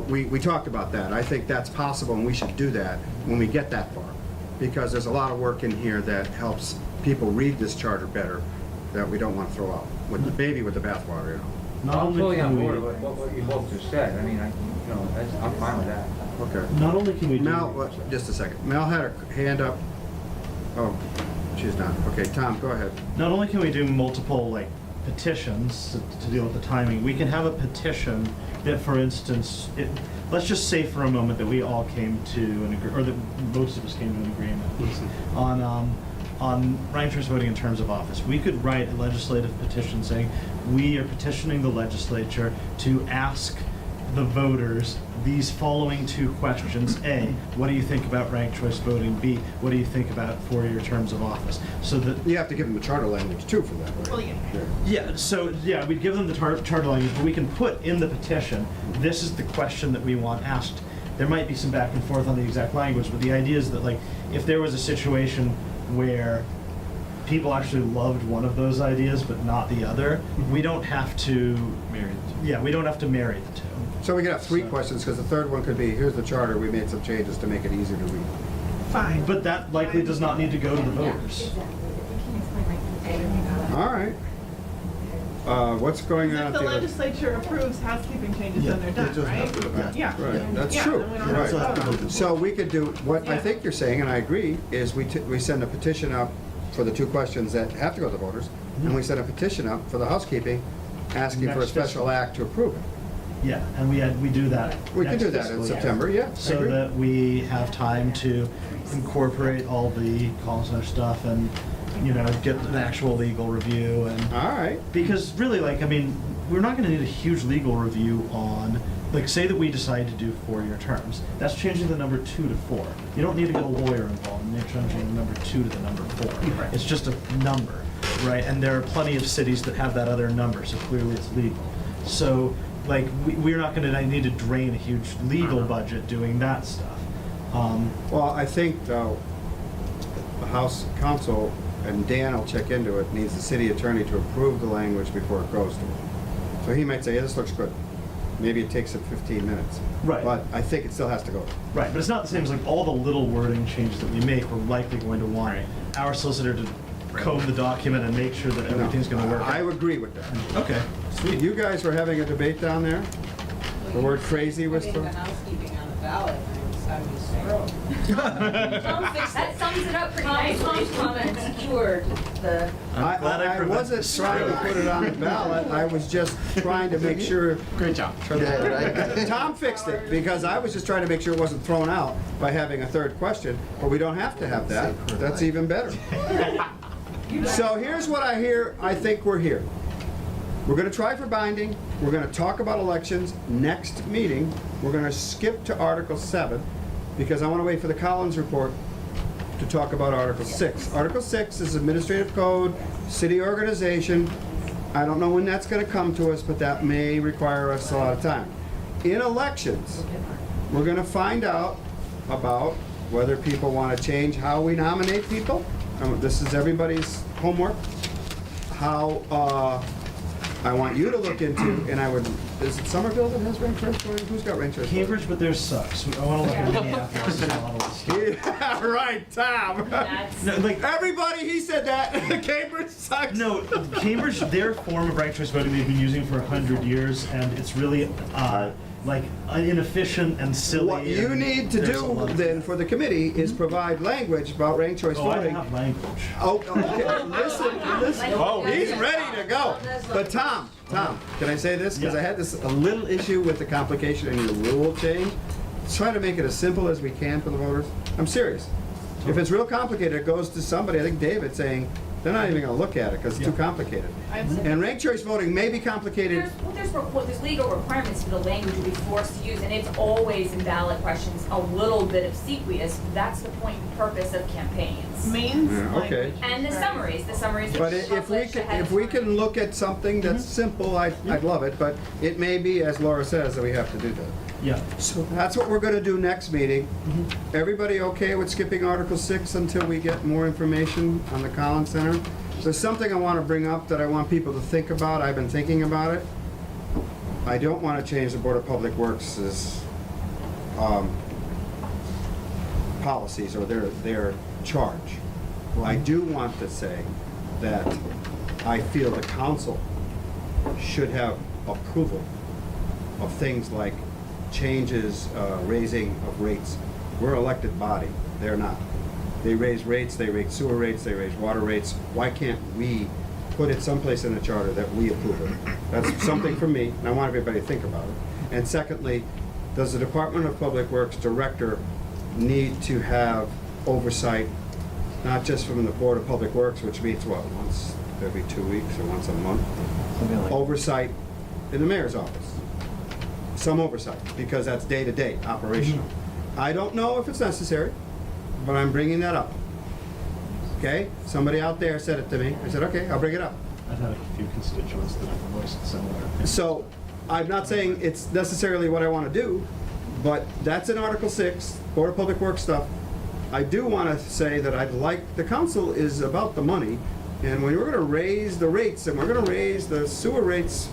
We talked about that. I think that's possible, and we should do that when we get that far, because there's a lot of work in here that helps people read this charter better, that we don't want to throw out with the baby with the bathwater,
Not
I'm
only
totally
can
on
we-
board with what you both just said, I mean, I'm fine with that.
Okay.
Not only can we do.
Mel, just a second. Mel had her hand up. Oh, She's not. Okay, Tom, go ahead.
Not only can we do multiple, like, petitions to deal with the timing, we can have a petition that, for instance, let's just say for a moment that we all came to an agreement, or that most of us came to an agreement on ranked choice voting in terms of office. We could write a legislative petition saying, we are petitioning the legislature to ask the voters these following two questions. A, what do you think about ranked choice voting? B, what do you think about four-year terms of office? So that
You have to give them the charter language too for that, right?
Well, yeah.
yeah, so, yeah, we'd give them the charter language, but we can put in the petition, this is the question that we want asked. There might be some back and forth on the exact language, but the idea is that, like, if there was a situation where people actually loved one of those ideas but not the other, we don't have to...
Marry the two.
Yeah, we don't have to marry the two.
So we could have three
So-
questions, because the third one could be, here's the charter, we made some changes to make it easier to read.
Fine.
But that likely does not need to go to the voters.
All right. What's going on
If
at
the
the other?
legislature approves housekeeping changes,
Yeah,
then they're
they
done,
just have
right?
to-
Yeah.
Right, that's
Yeah,
true,
then we don't have
right.
to vote on it.
So we could do, what I
Yeah.
think you're saying, and I agree, is we send a petition up for the two questions that have to go to the voters, and we send a petition up for the housekeeping, asking for a
Next
special
fiscal.
act to approve it.
Yeah, and we do that.
We can
next
do that in
fiscal year.
September, yeah, I
So
agree.
that we have time to incorporate all the call center stuff and, you know, get an actual legal review and,
All right.
because really, like, I mean, we're not gonna need a huge legal review on, like, say that we decide to do four-year terms. That's changing the number 2 to 4. You don't need to get a lawyer involved in changing the number 2 to the number 4. It's just a number, right? And there are plenty of cities that have that other number, so clearly it's legal. So, like, we're not gonna need to drain a huge legal budget doing that stuff.
Well, I think, though, the House Counsel, and Dan will check into it, needs the city attorney to approve the language before it goes to him. So he might say, yeah, this looks good. Maybe it takes him 15 minutes.
Right.
But I think it still has to go.
Right, but it's not the same as like all the little wording changes that we make, we're likely going to want our solicitor to comb the document and make sure that everything's gonna work.
I would agree with that.
Okay, sweet.
You guys were having a debate down there? The word crazy was
Putting
thrown?
the housekeeping on the ballot, I was
That sums it up pretty nicely.
Tom's comments cured the,
I'm glad I
I
prevented
wasn't
the
trying to
stroke.
put it on the ballot, I was just trying to make sure.
Great job.
Yeah, right.
Tom fixed it, because I was just trying to make sure it wasn't thrown out by having a third question, but we don't have to have that. That's even better. So here's what I hear, I think we're here. We're gonna try for binding, we're gonna talk about elections next meeting, we're gonna skip to Article 7, because I wanna wait for the Collins report to talk about Article 6. Article 6 is administrative code, city organization. I don't know when that's gonna come to us, but that may require us a lot of time. In elections, we're gonna find out about whether people wanna change how we nominate people. This is everybody's homework. How, I want you to look into, and I would, is it Somerville that has ranked choice voting? Who's got ranked choice voting?
Cambridge, but theirs sucks. I wanna look at Minneapolis and all this stuff.
Yeah, right, Tom.
That's,
No, like,
Everybody, he said that. Cambridge sucks.
no, Cambridge, their form of ranked choice voting they've been using for 100 years, and it's really, like, inefficient and silly.
What you
and
need to
there's a
do
lot of-
then for the committee is provide language about ranked choice
Oh, I
voting.
have language.
Oh, okay, listen.
Oh.
He's ready to go. But Tom, can I say this? Because
Yeah.
I had a little issue with the complication in your rule change. Let's try to make it as simple as we can for the voters. I'm serious. If it's real complicated, it goes to somebody, I think David, saying, they're not even gonna look at it because it's too
Yeah.
complicated.
I'd-
And ranked choice voting may be complicated.
there's legal requirements for the language we'll be forced to use, and it's always in ballot questions, a little bit obsequious. That's the point and purpose of campaigns.
Maine's
Yeah, okay.
language.
And the summaries
But
are
if we
published
can,
ahead
if
of
we
time.
can look at something that's simple, I'd love it, but it may be, as Laura says, that we have to do that.
Yeah.
So that's what we're gonna do next meeting. Everybody okay with skipping Article 6 until we get more information on the Collins Center? There's something I wanna bring up that I want people to think about, I've been thinking about it. I don't wanna change the Board of Public Works' policies or their charge. I do want to say that I feel the council should have approval of things like changes, raising of rates. We're elected body, they're not. They raise rates, they raise sewer rates, they raise water rates. Why can't we put it someplace in the charter that we approve of? That's something for me, and I want everybody to think about it. And secondly, does the Department of Public Works Director need to have oversight, not just from the Board of Public Works, which meets what, once every 2 weeks or once a month?
Something like.
Oversight in the mayor's office. Some oversight, because that's day-to-day operational. I don't know if it's necessary, but I'm bringing that up. Okay? Somebody out there said it to me. I said, okay, I'll bring it up.
I've had a few constituents that have voiced similar opinions.
So, I'm not saying it's necessarily what I want to do, but that's in Article 6, Board of Public Works stuff. I do want to say that I'd like, the council is about the money, and when we're going to raise the rates, and we're going to raise the sewer rates,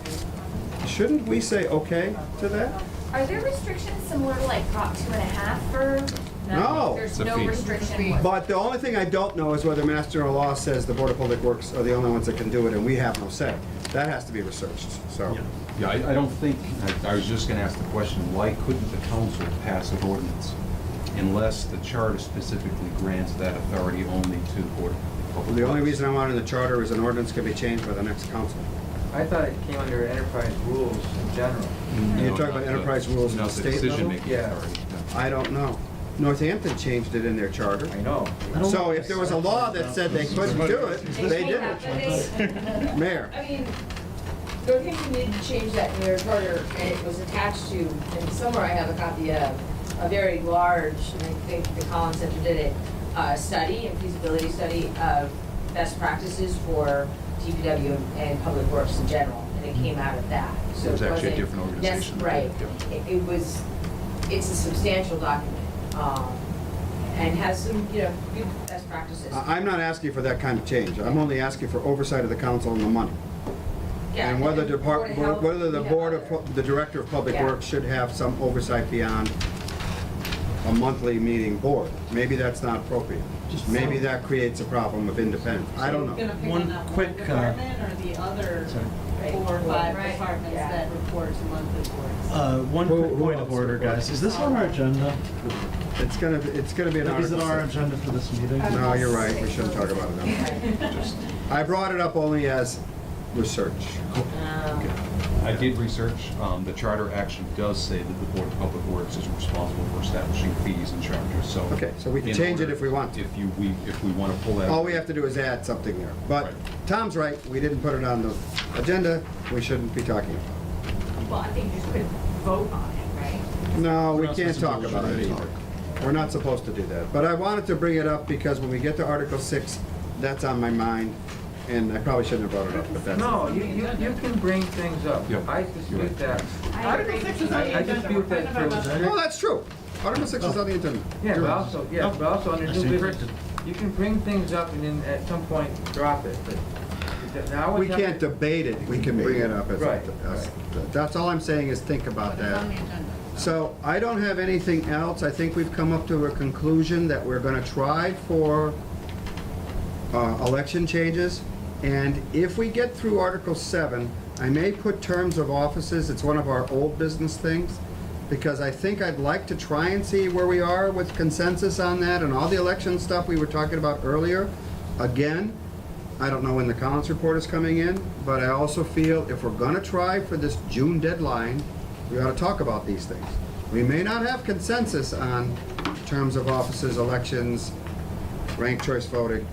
shouldn't we say okay to that?
Are there restrictions similar to like Prop 2.5 for?
No.
There's
It's a
no
fee.
restriction.
But the only thing I don't know is whether Mass General Law says the Board of Public Works are the only ones that can do it, and we have no say. That has to be researched, so.
Yeah, I don't think, I was just gonna ask the question, why couldn't the council pass an ordinance unless the charter specifically grants that authority only to the Board of Public Works?
The only reason I wanted the charter is an ordinance can be changed by the next council.
I thought it came under enterprise rules in general.
You're
No,
talking
not
about
the-
enterprise rules at
not
the state level?
decision-making
Yeah.
authority.
I don't know. Northampton changed it in their charter.
I know.
So if there was a law that said they couldn't do it, they did it. Mayor,
I mean, Northampton did change that in their charter, and it was attached to, and somewhere I have a copy of, a very large, and I think the Collins Center did it, study, and feasibility study of best practices for DPW and Public Works in general, and it came out of that. So
It was actually a
wasn't-
different organization.
Yes, right.
Yeah.
It was, it's a substantial document, and has some, you know, good best practices.
I'm not asking for that kind of change. I'm only asking for oversight of the council and the money.
Yeah,
And whether
the Board of Health,
whether the
we have
Board
other-
of, the Director of Public
Yeah.
Works should have some oversight beyond a monthly meeting board. Maybe that's not appropriate. Maybe that creates a problem of independence. I don't
You're
know.
gonna pick
One
on that one
quick,
department or the other
Sorry.
4 or 5
Right.
departments
Yeah.
that report to monthly boards?
One
Who-
quick
who
point
else?
of order, guys. Is this on our agenda?
It's gonna be an
Is
article.
it our
6.
agenda for this meeting?
No, you're right. We shouldn't talk about it now. I brought it up only as research.
I did research, the charter actually does say that the Board of Public Works is responsible for establishing fees and charges, so.
Okay, so we can
in
change it
order-
if we want to.
If we wanna pull that.
All we have to do is add something there. But
Right.
Tom's right, we didn't put it on the agenda, we shouldn't be talking about
Well, I think you just couldn't vote on it, right?
it. No,
We're
we
not
can't
supposed to
talk about it
vote.
either. We're not supposed to do that. But I wanted to bring it up because when we get to Article 6, that's on my mind, and I probably shouldn't have brought it up, but that's.
No, you can bring things up.
Yep.
I dispute that.
Article 6 is on the
I
agenda.
dispute
We're
that
talking about
for-
Oh, that's true. Article 6 is on the agenda.
Yeah, but also, under
I
new
see.
business, you can bring things up and then at some point drop it, but now
We
it's.
can't debate it, we can bring it up as,
Right,
that's all I'm saying is think about
But it's on
that.
the agenda.
So I don't have anything else. I think we've come up to a conclusion that we're gonna try for election changes. And if we get through Article 7, I may put terms of offices. It's one of our old business things. Because I think I'd like to try and see where we are with consensus on that and all the election stuff we were talking about earlier. Again, I don't know when the Collins report is coming in, but I also feel if we're gonna try for this June deadline, we ought to talk about these things. We may not have consensus on terms of offices, elections, ranked choice voting,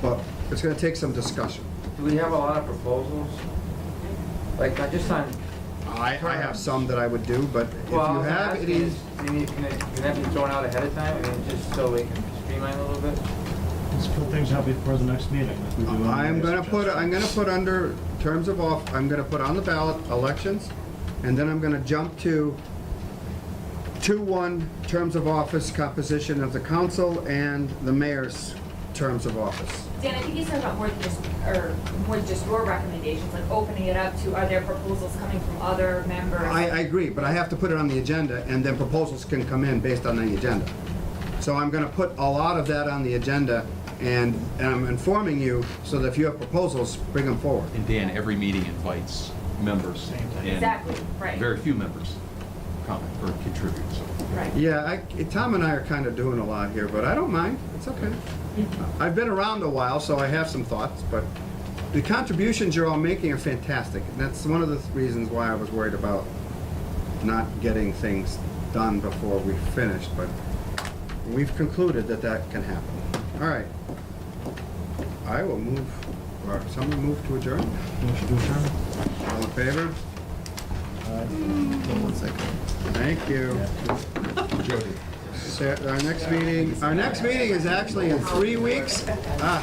but it's gonna take some discussion.
Do we have a lot of proposals? Like, I just on.
I have some that I would do, but if you
Well,
have
I'm
any,
asking, can that be thrown out ahead of time? I mean, just so we can streamline a little bit?
Let's put things out before the next meeting. like we do on the
I'm
mayor's
gonna put under terms of I'm gonna put on the ballot elections, and then I'm gonna jump to 2-1 terms of office composition of the council and the mayor's terms of office.
Dan, I think you said about more than just your recommendations, like opening it up to, are there proposals coming from other members?
I agree, but I have to put it on the agenda, and then proposals can come in based on the agenda. So I'm gonna put a lot of that on the agenda, and I'm informing you, so that if you have proposals, bring them forward.
And Dan, every meeting invites members. and
Exactly, right.
Very few members. comment or contribute, so.
Right.
Yeah, Tom and I are kind of doing a lot here, but I don't mind. It's okay. I've been around a while, so I have some thoughts, but the contributions you're all making are fantastic. And that's one of the reasons why I was worried about not getting things done before we finished, but we've concluded that that can happen. All right. I will move, or someone move to adjourn?
Motion to adjourn?
All in favor?
One second.
Thank you.
Jody.
Our next meeting is actually in 3 weeks. Ah.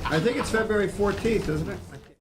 I think it's February 14th, isn't it?